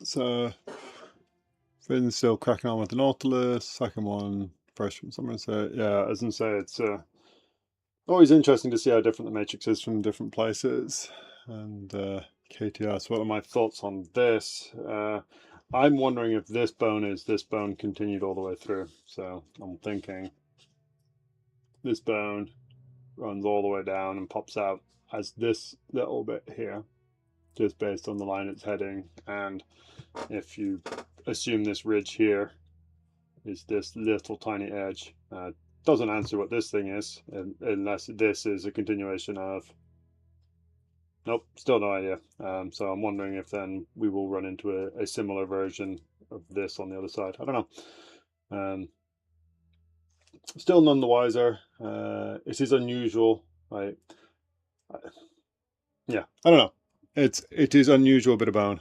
So Finn's still cracking on with the Nautilus. Second one, fresh from somewhere. So yeah, as I say, it's always interesting to see how different the matrix is from different places. And KTS, what are my thoughts on this? I'm wondering if this bone continued all the way through. So I'm thinking this bone runs all the way down and pops out as this little bit here, just based on the line it's heading. And if you assume this ridge here is this little tiny edge, doesn't answer what this thing is, unless this is a continuation of. Nope, still no idea. So I'm wondering if then we will run into a similar version of this on the other side. I don't know. Still none the wiser. It is unusual. Yeah, I don't know. It is unusual bit of bone.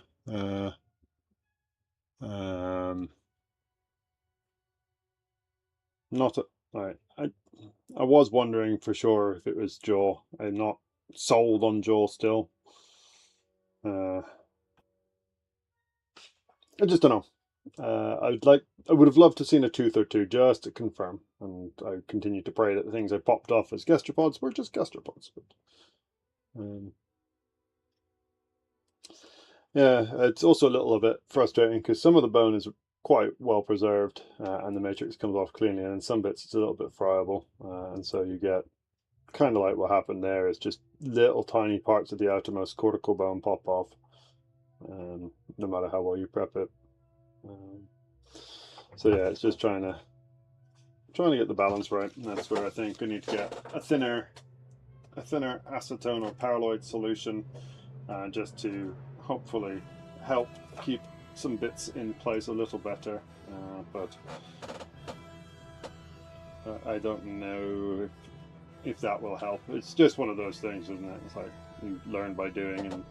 Not I was wondering for sure if it was jaw. I'm not sold on jaw still. I just don't know. I would have loved to have seen a tooth or two just to confirm, and I continue to pray that the things I popped off as gastropods were just gastropods. But, yeah, it's also a little bit frustrating because some of the bone is quite well preserved, and the matrix comes off cleanly, and in some bits it's a little bit friable, and so you get kind of like what happened there. It's just little tiny parts of the outermost cortical bone pop off, no matter how well you prep it. So yeah, it's just trying to get the balance right, and that's where I think we need to get a thinner acetone or paraloid solution, just to hopefully help keep some bits in place a little better. But I don't know if that will help. It's just one of those things, isn't it? It's like you learn by doing, and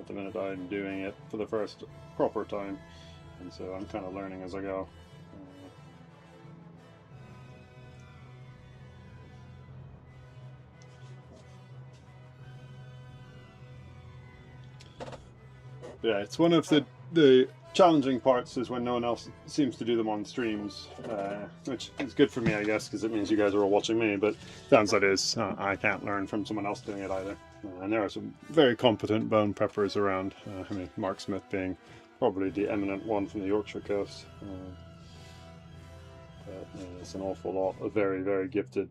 at the minute I'm doing it for the first proper time, and so I'm kind of learning as I go. Yeah, it's one of the challenging parts is when no one else seems to do them on streams, which is good for me, I guess, because it means you guys are all watching me. But the downside is I can't learn from someone else doing it either. And there are some very competent bone preppers around. I mean, Mark Smith being probably the eminent one from the Yorkshire coast. But there's an awful lot of very, very gifted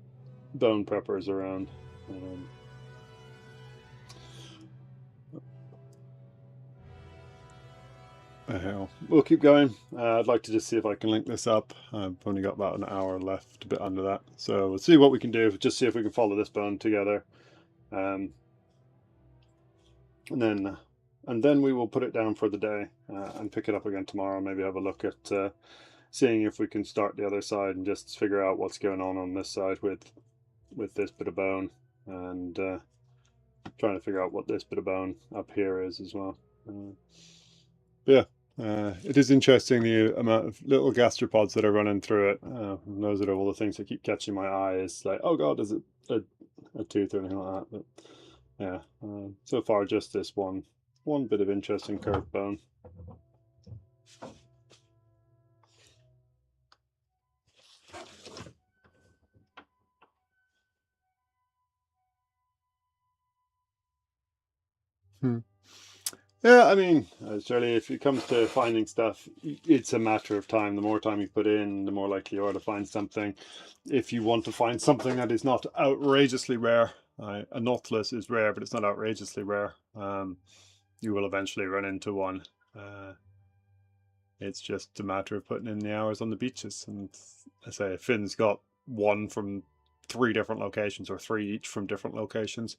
bone preppers around. We'll keep going. I'd like to just see if I can link this up. I've only got about an hour left, a bit under that. So we'll see what we can do, just see if we can follow this bone together. And then we will put it down for the day, and pick it up again tomorrow. Maybe have a look at seeing if we can start the other side and just figure out what's going on this side with this bit of bone, and trying to figure out what this bit of bone up here is as well. Yeah, it is interesting the amount of little gastropods that are running through it. Those are all the things that keep catching my eye. Is like, oh god, is it a tooth or anything like that? But yeah, so far just this one bit of interesting curved bone. Yeah, I mean, certainly if it comes to finding stuff, it's a matter of time. The more time you put in, the more likely you are to find something. If you want to find something that is not outrageously rare, a Nautilus is rare, but it's not outrageously rare. You will eventually run into one. It's just a matter of putting in the hours on the beaches. And I say, Finn's got one from 3 different locations, or 3 each from different locations.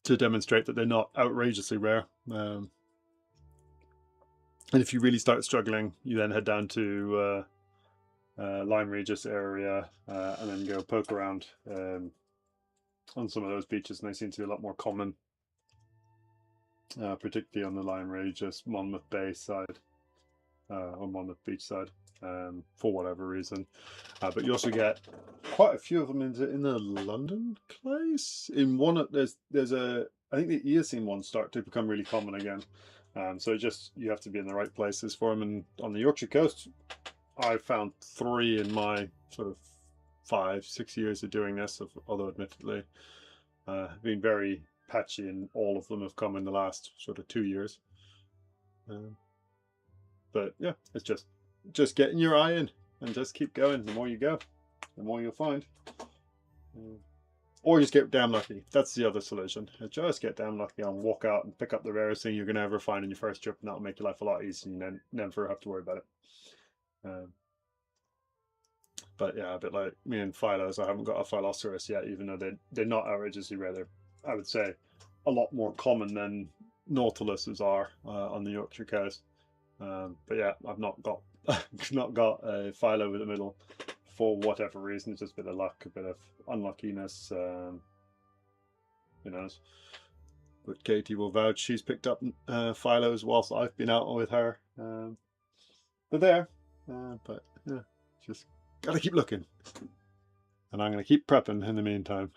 To demonstrate that they're not outrageously rare. And if you really start struggling, you then head down to Lyme Regis area, and then go poke around on some of those beaches, and they seem to be a lot more common, particularly on the Lyme Regis Monmouth Bay side, on Monmouth Beach side, for whatever reason. But you also get quite a few of them in the London place. In one, there's a I think the eosine ones start to become really common again. So just you have to be in the right places for them. And on the Yorkshire coast, I found 3 in my sort of 5-6 years of doing this. Although admittedly, been very patchy, and all of them have come in the last sort of 2 years. But yeah, it's just getting your eye in and just keep going. The more you go, the more you'll find. Or just get damn lucky. That's the other solution. Just get damn lucky and walk out and pick up the rarest thing you're going to ever find in your first trip, and that'll make your life a lot easier, and then never have to worry about it. But yeah, a bit like me and Philos, I haven't got a Phylloceros yet, even though they're not outrageously rare. I would say a lot more common than Nautiluses are on the Yorkshire coast. But yeah, I've not got not got a Philo in the middle for whatever reason. It's just a bit of luck, a bit of unluckiness. Who knows? But Katie will vouch she's picked up Philos whilst I've been out with her. They're there, but yeah, just gotta keep looking. And I'm gonna keep prepping in the meantime.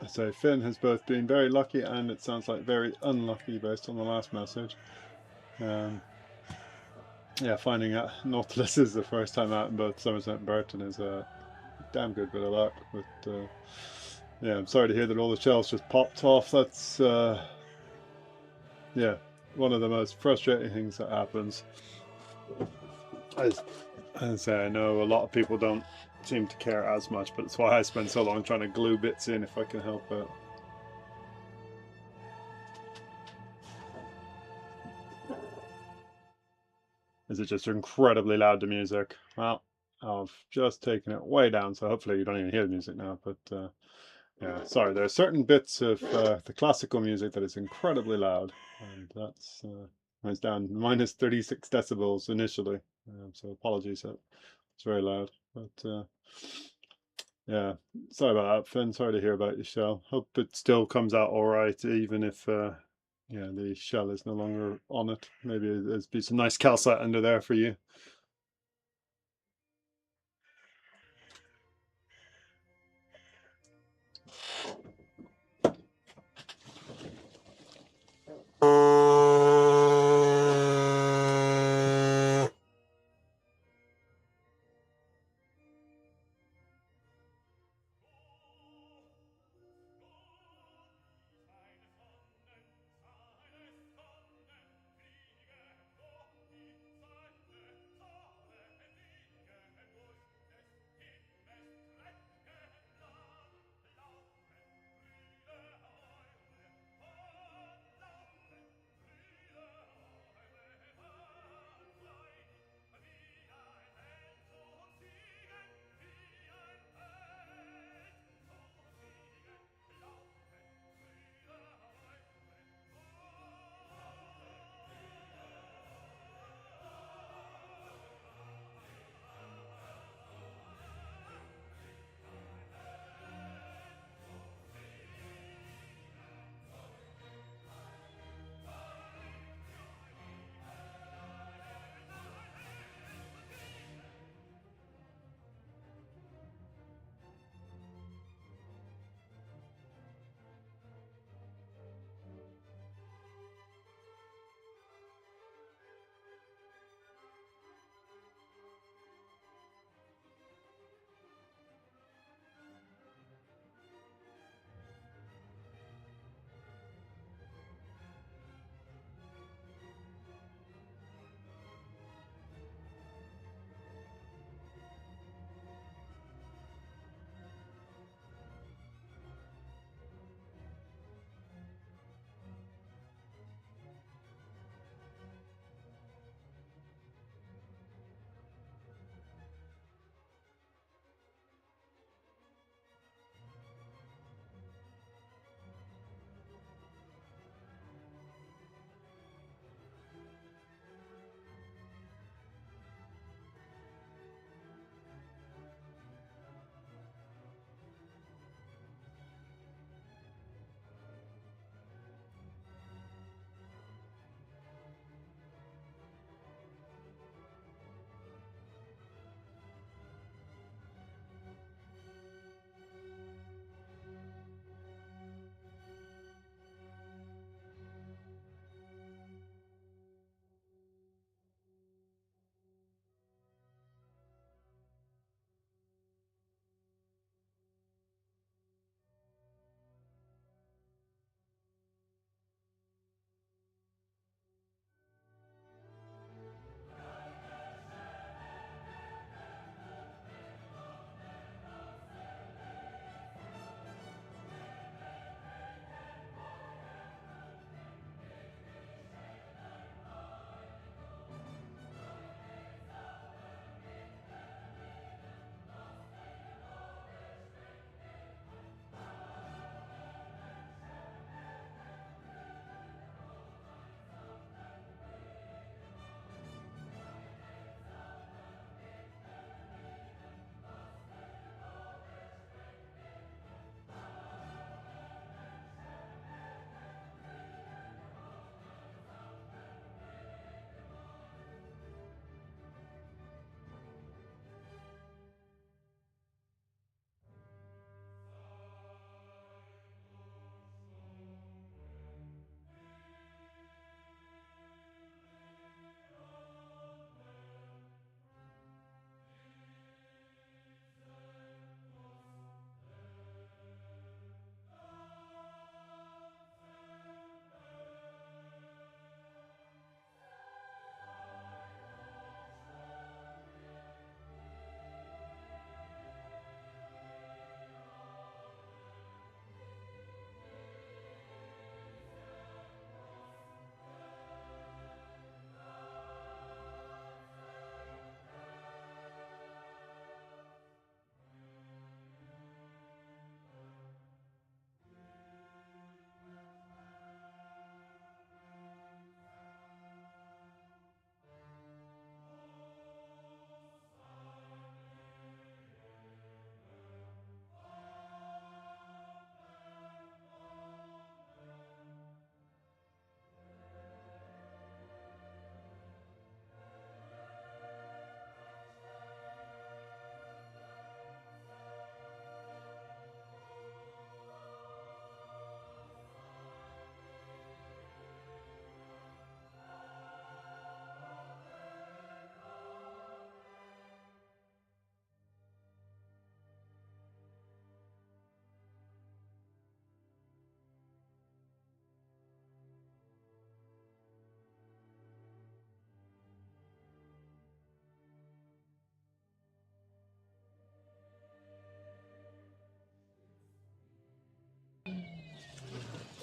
So Finn has both been very lucky and it sounds like very unlucky based on the last message. Yeah, finding out Nautilus is the first time out in both Somerset and Burton is a damn good bit of luck. But yeah, I'm sorry to hear that all the shells just popped off. That's yeah, one of the most frustrating things that happens. As I say, I know a lot of people don't seem to care as much, but it's why I spend so long trying to glue bits in if I can help it. Is it just incredibly loud, the music? Well, I've just taken it way down, so hopefully you don't even hear the music now, but yeah, sorry, there are certain bits of the classical music that is incredibly loud, and that's it's down minus 36 decibels initially, so apologies, it's very loud, but yeah, sorry about that, Finn, sorry to hear about your shell. Hope it still comes out alright, even if yeah, the shell is no longer on it. Maybe there's be some nice calcite under there for you.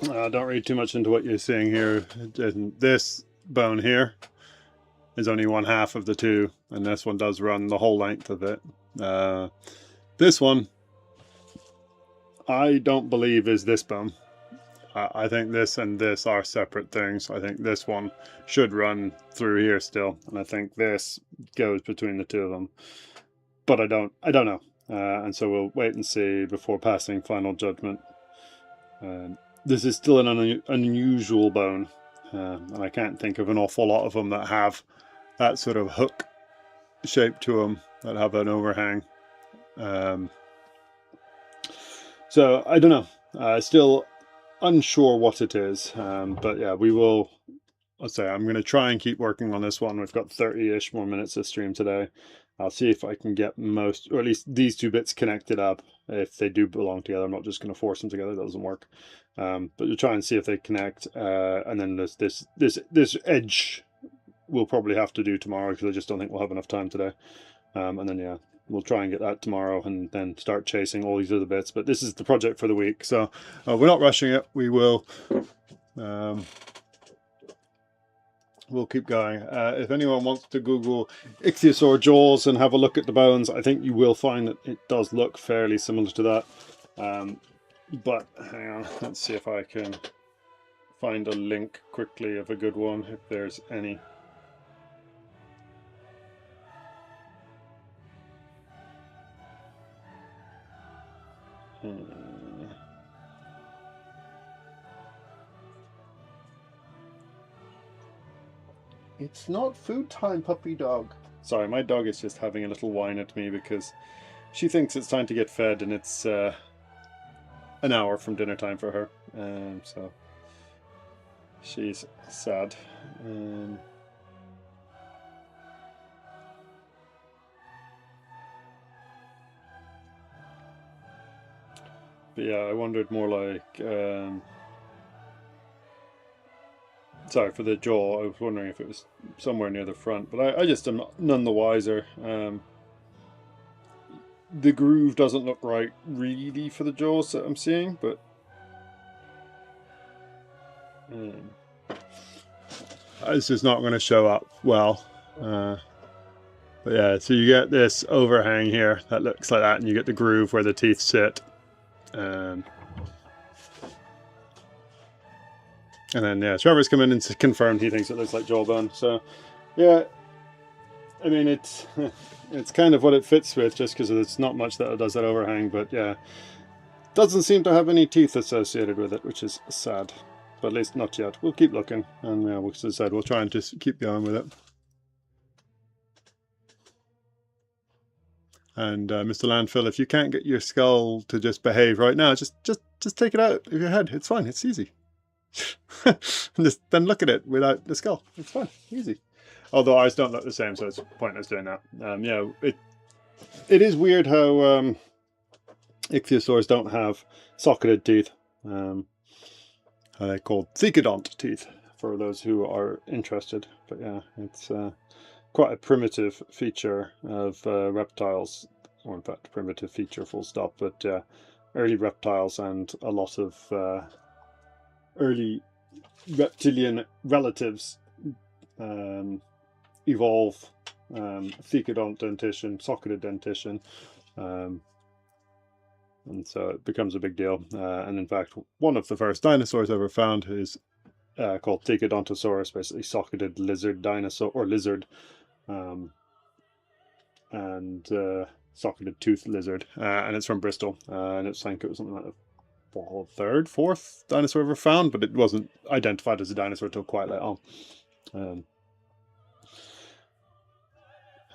Don't read too much into what you're seeing here. This bone here is only one half of the two, and this one does run the whole length of it. This one, I don't believe is this bone. I think this and this are separate things. I think this one should run through here still, and I think this goes between the two of them. But I don't know. And so we'll wait and see before passing final judgment. This is still an unusual bone, and I can't think of an awful lot of them that have that sort of hook shape to them, that have an overhang. So I don't know. Still unsure what it is, but yeah, we will. Let's say I'm going to try and keep working on this one. We've got 30-ish more minutes of stream today. I'll see if I can get most, or at least these two bits connected up. If they do belong together, I'm not just going to force them together. That doesn't work. But we'll try and see if they connect. And then this edge we'll probably have to do tomorrow, because I just don't think we'll have enough time today. And then yeah, we'll try and get that tomorrow, and then start chasing all these other bits. But this is the project for the week, so we're not rushing it. We will. We'll keep going. If anyone wants to Google ichthyosaur jaws and have a look at the bones, I think you will find that it does look fairly similar to that. But hang on, let's see if I can find a link quickly of a good one, if there's any. It's not food time, puppy dog. Sorry, my dog is just having a little whine at me because she thinks it's time to get fed, and it's an hour from dinner time for her. So she's sad. But yeah, I wondered more like, sorry, for the jaw, I was wondering if it was somewhere near the front, but I just am none the wiser. The groove doesn't look right really for the jaws that I'm seeing, but it's just not going to show up well. But yeah, so you get this overhang here that looks like that, and you get the groove where the teeth sit. And then yeah, Trevor's come in and confirmed he thinks it looks like jawbone. So yeah, I mean it's kind of what it fits with, just because it's not much that does that overhang. But yeah, doesn't seem to have any teeth associated with it, which is sad. But at least not yet. We'll keep looking, and yeah, as I said, we'll try and just keep going with it. And Mr. Landfill, if you can't get your skull to just behave right now, just take it out of your head. It's fine. It's easy. Just then look at it without the skull. It's fine. Easy. Although ours don't look the same, so it's pointless doing that. Yeah, it is weird how ichthyosaurs don't have socketed teeth. They're called thecodont teeth, for those who are interested. But yeah, it's quite a primitive feature of reptiles, or in fact primitive feature full stop, but early reptiles and a lot of early reptilian relatives evolve thecodont dentition, socketed dentition, and so it becomes a big deal. And in fact, one of the first dinosaurs ever found is called Thecodontosaurus, basically socketed lizard dinosaur, or lizard, and socketed tooth lizard, and it's from Bristol, and I think it was something like the third, fourth dinosaur ever found, but it wasn't identified as a dinosaur until quite late on.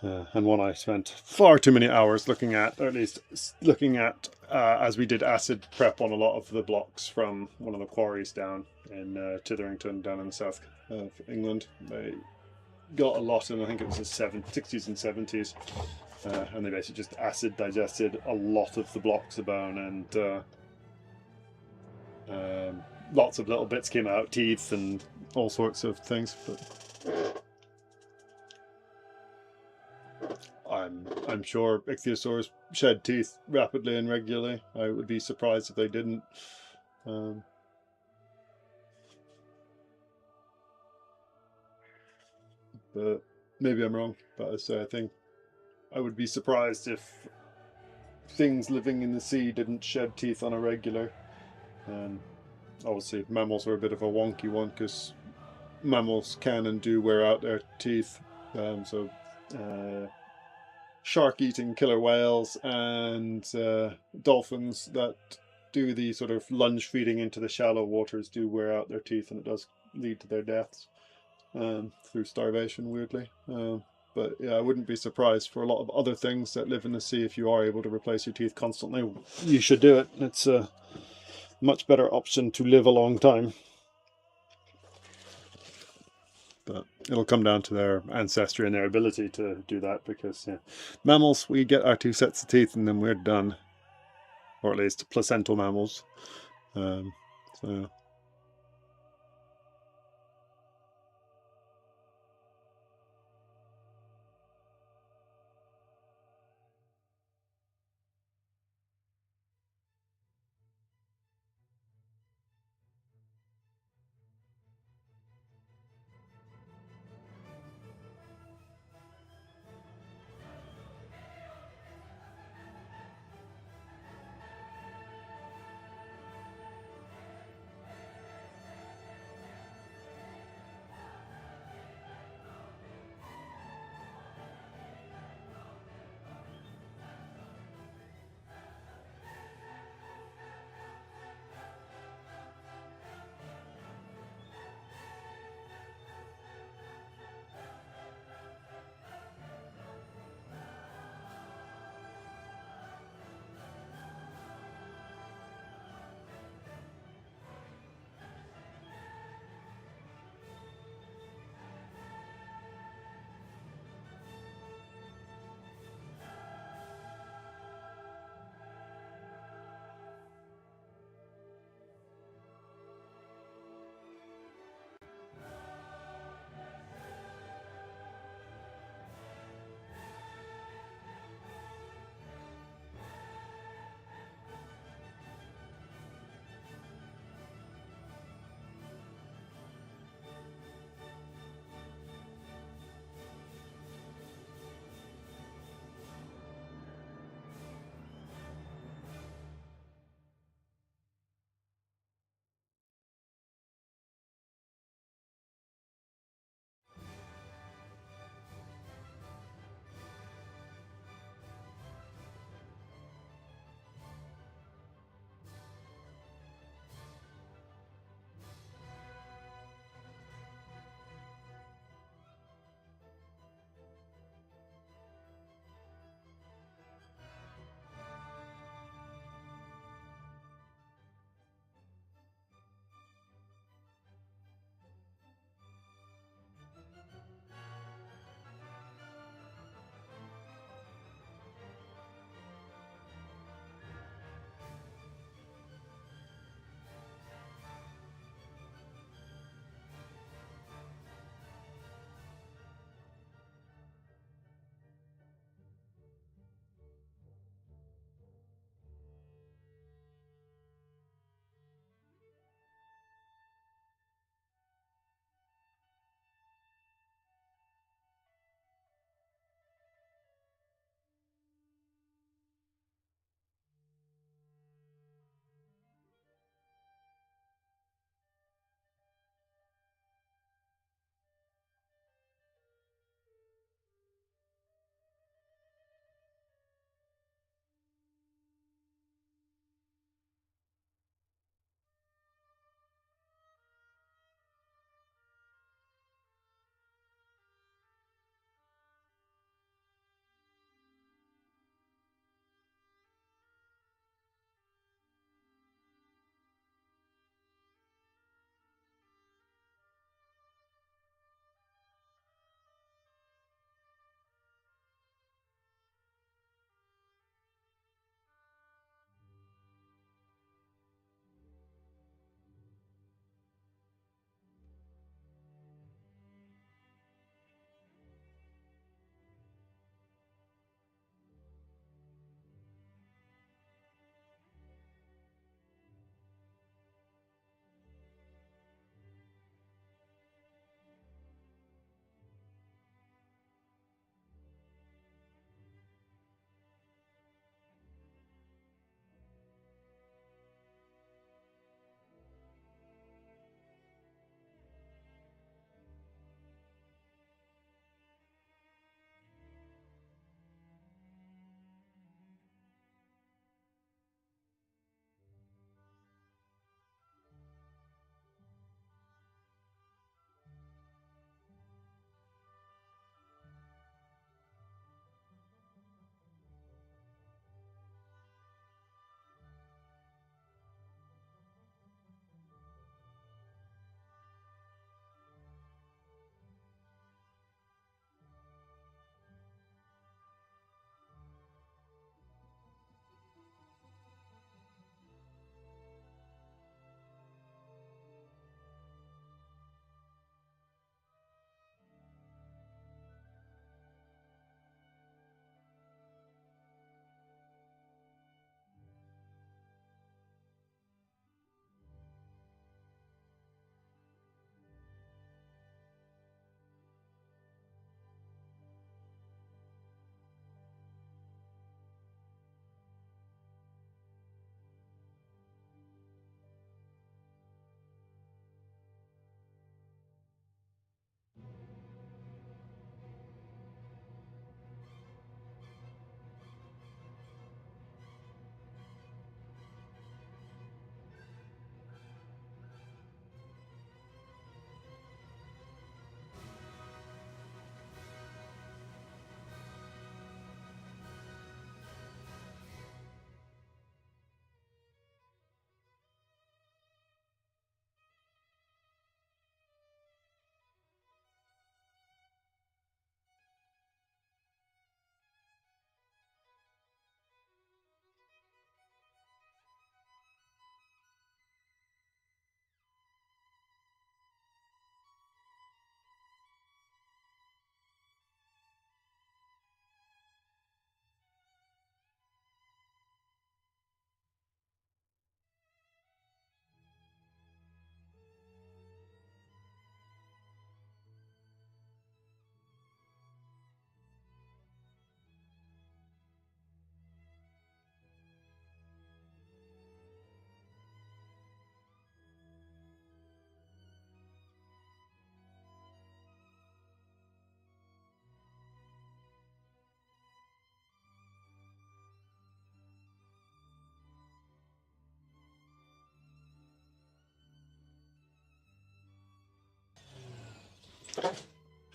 And one I spent far too many hours looking at, or at least looking at as we did acid prep on a lot of the blocks from one of the quarries down in Titherington, down in the south of England. They got a lot in, I think it was the 60s and 70s, and they basically just acid digested a lot of the blocks of bone, and lots of little bits came out, teeth and all sorts of things. But I'm sure ichthyosaurs shed teeth rapidly and regularly. I would be surprised if they didn't. maybe I'm wrong, but I say I think I would be surprised if things living in the sea didn't shed teeth on a regular. Obviously mammals are a bit of a wonky one because mammals can and do wear out their teeth. Shark-eating killer whales and dolphins that do the sort of lunge feeding into the shallow waters do wear out their teeth, and it does lead to their deaths through starvation, weirdly. But yeah, I wouldn't be surprised for a lot of other things that live in the sea. If you are able to replace your teeth constantly, you should do it. It's a much better option to live a long time. But it'll come down to their ancestry and their ability to do that, because yeah, mammals, we get our 2 sets of teeth and then we're done. Or at least placental mammals. So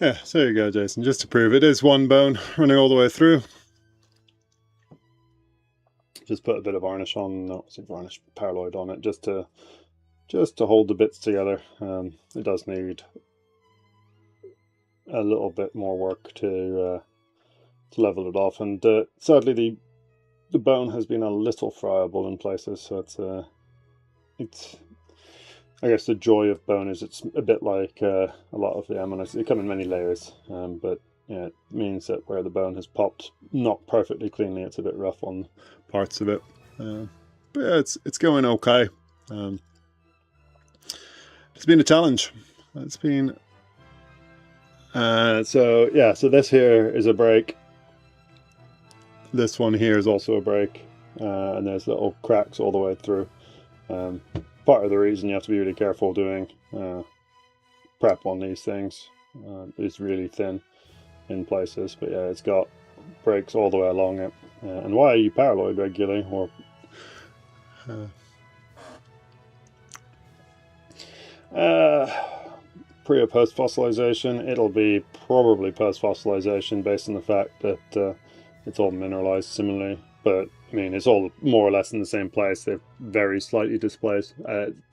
Yeah, so there you go, Jason. Just to prove it is one bone running all the way through. Just put a bit of varnish on, no, it's varnish, paraloid on it, just to hold the bits together. It does need a little bit more work to level it off, and sadly the bone has been a little friable in places, so it's I guess the joy of bone is it's a bit like a lot of the ammonites. They come in many layers, but yeah, it means that where the bone has popped not perfectly cleanly, it's a bit rough on parts of it. But yeah, it's going okay. It's been a challenge. It's been so yeah. So this here is a break. This one here is also a break, and there's little cracks all the way through. Part of the reason you have to be really careful doing prep on these things is really thin in places, but yeah, it's got breaks all the way along it. And why are you paraloid regularly, or pre or post fossilization? It'll be probably post fossilization based on the fact that it's all mineralized similarly, but I mean it's all more or less in the same place. They're very slightly displaced.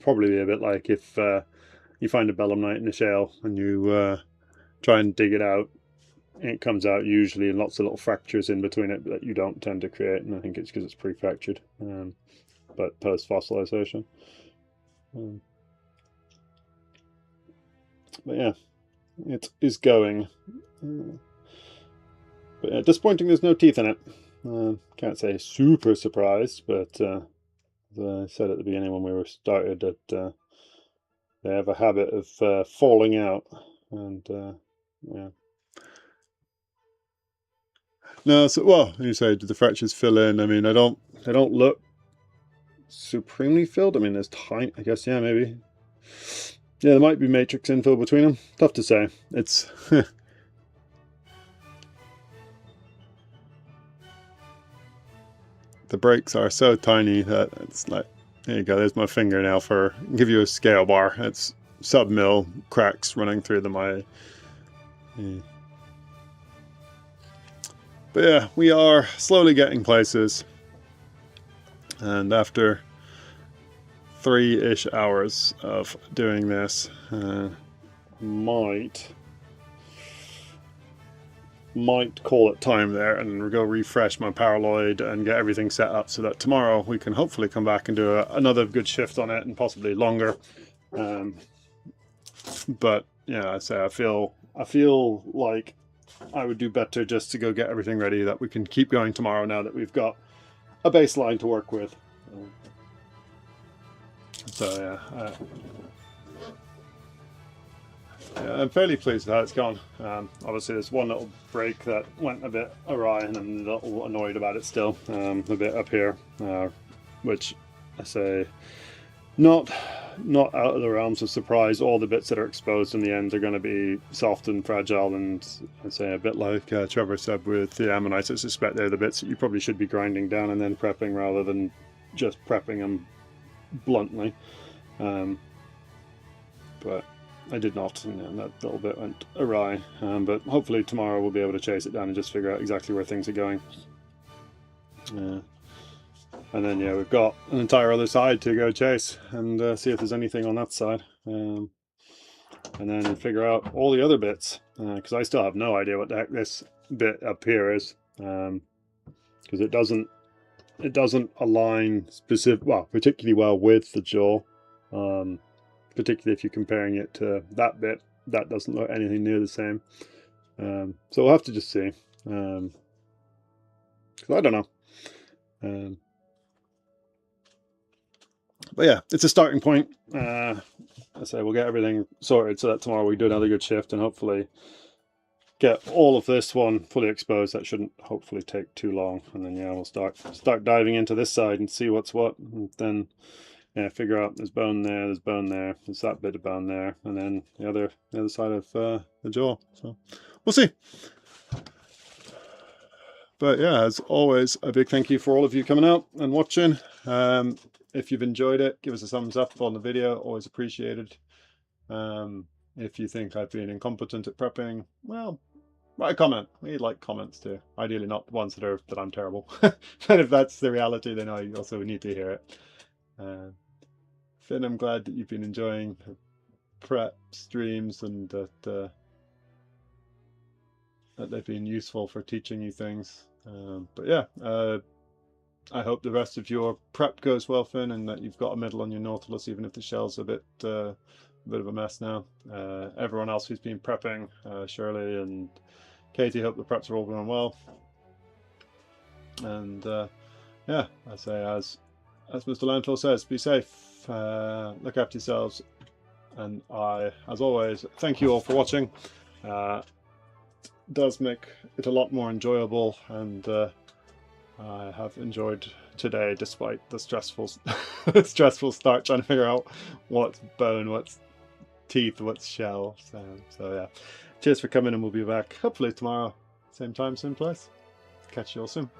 Probably a bit like if you find a belemnite in a shale and you try and dig it out, it comes out usually in lots of little fractures in between it that you don't tend to create, and I think it's because it's pre-fractured, but post-fossilization. But yeah, it is going. But yeah, disappointing there's no teeth in it. Can't say super surprised, but as I said at the beginning when we were started, that they have a habit of falling out, and yeah. No, so well, you say, did the fractures fill in? I mean, they don't look supremely filled. I mean, there's tiny, I guess, yeah, maybe. Yeah, there might be matrix infill between them. Tough to say. It's the breaks are so tiny that it's like, there you go, there's my finger now for, give you a scale bar. It's sub-mil cracks running through them. Yeah. But yeah, we are slowly getting places. And after 3-ish hours of doing this, might call it time there and go refresh my paraloid and get everything set up so that tomorrow we can hopefully come back and do another good shift on it, and possibly longer. But yeah, I say I feel like I would do better just to go get everything ready, that we can keep going tomorrow now that we've got a baseline to work with. So yeah, I'm fairly pleased with how it's gone. Obviously there's one little break that went a bit awry, and I'm a little annoyed about it still, a bit up here, which I say not out of the realms of surprise. All the bits that are exposed in the end are going to be soft and fragile, and I'd say a bit like Trevor said with the ammonites, I suspect they're the bits that you probably should be grinding down and then prepping, rather than just prepping them bluntly. But I did not, and that little bit went awry, but hopefully tomorrow we'll be able to chase it down and just figure out exactly where things are going. And then yeah, we've got an entire other side to go chase and see if there's anything on that side, and then figure out all the other bits, because I still have no idea what the heck this bit up here is, because it doesn't align particularly well with the jaw, particularly if you're comparing it to that bit. That doesn't look anything near the same, so we'll have to just see, because I don't know. But yeah, it's a starting point. I say we'll get everything sorted so that tomorrow we do another good shift and hopefully get all of this one fully exposed. That shouldn't hopefully take too long, and then yeah, we'll start diving into this side and see what's what, and then yeah, figure out there's bone there, there's that bit of bone there, and then the other side of the jaw. So we'll see. But yeah, as always, a big thank you for all of you coming out and watching. If you've enjoyed it, give us a thumbs up on the video, always appreciated. If you think I've been incompetent at prepping, well, write a comment. We like comments too. Ideally not ones that I'm terrible. But if that's the reality, then I also need to hear it. Finn, I'm glad that you've been enjoying prep streams and that they've been useful for teaching you things. But yeah, I hope the rest of your prep goes well, Finn, and that you've got a medal on your Nautilus, even if the shell's a bit of a mess now. Everyone else who's been prepping, Shirley and Katie, hope the preps are all going well. And yeah, I say as Mr. Landfall says, be safe, look after yourselves, and as always, thank you all for watching. Does make it a lot more enjoyable, and I have enjoyed today despite the stressful start trying to figure out what's bone, what's teeth, what's shell. So yeah, cheers for coming, and we'll be back hopefully tomorrow, same time, same place. Catch you all soon.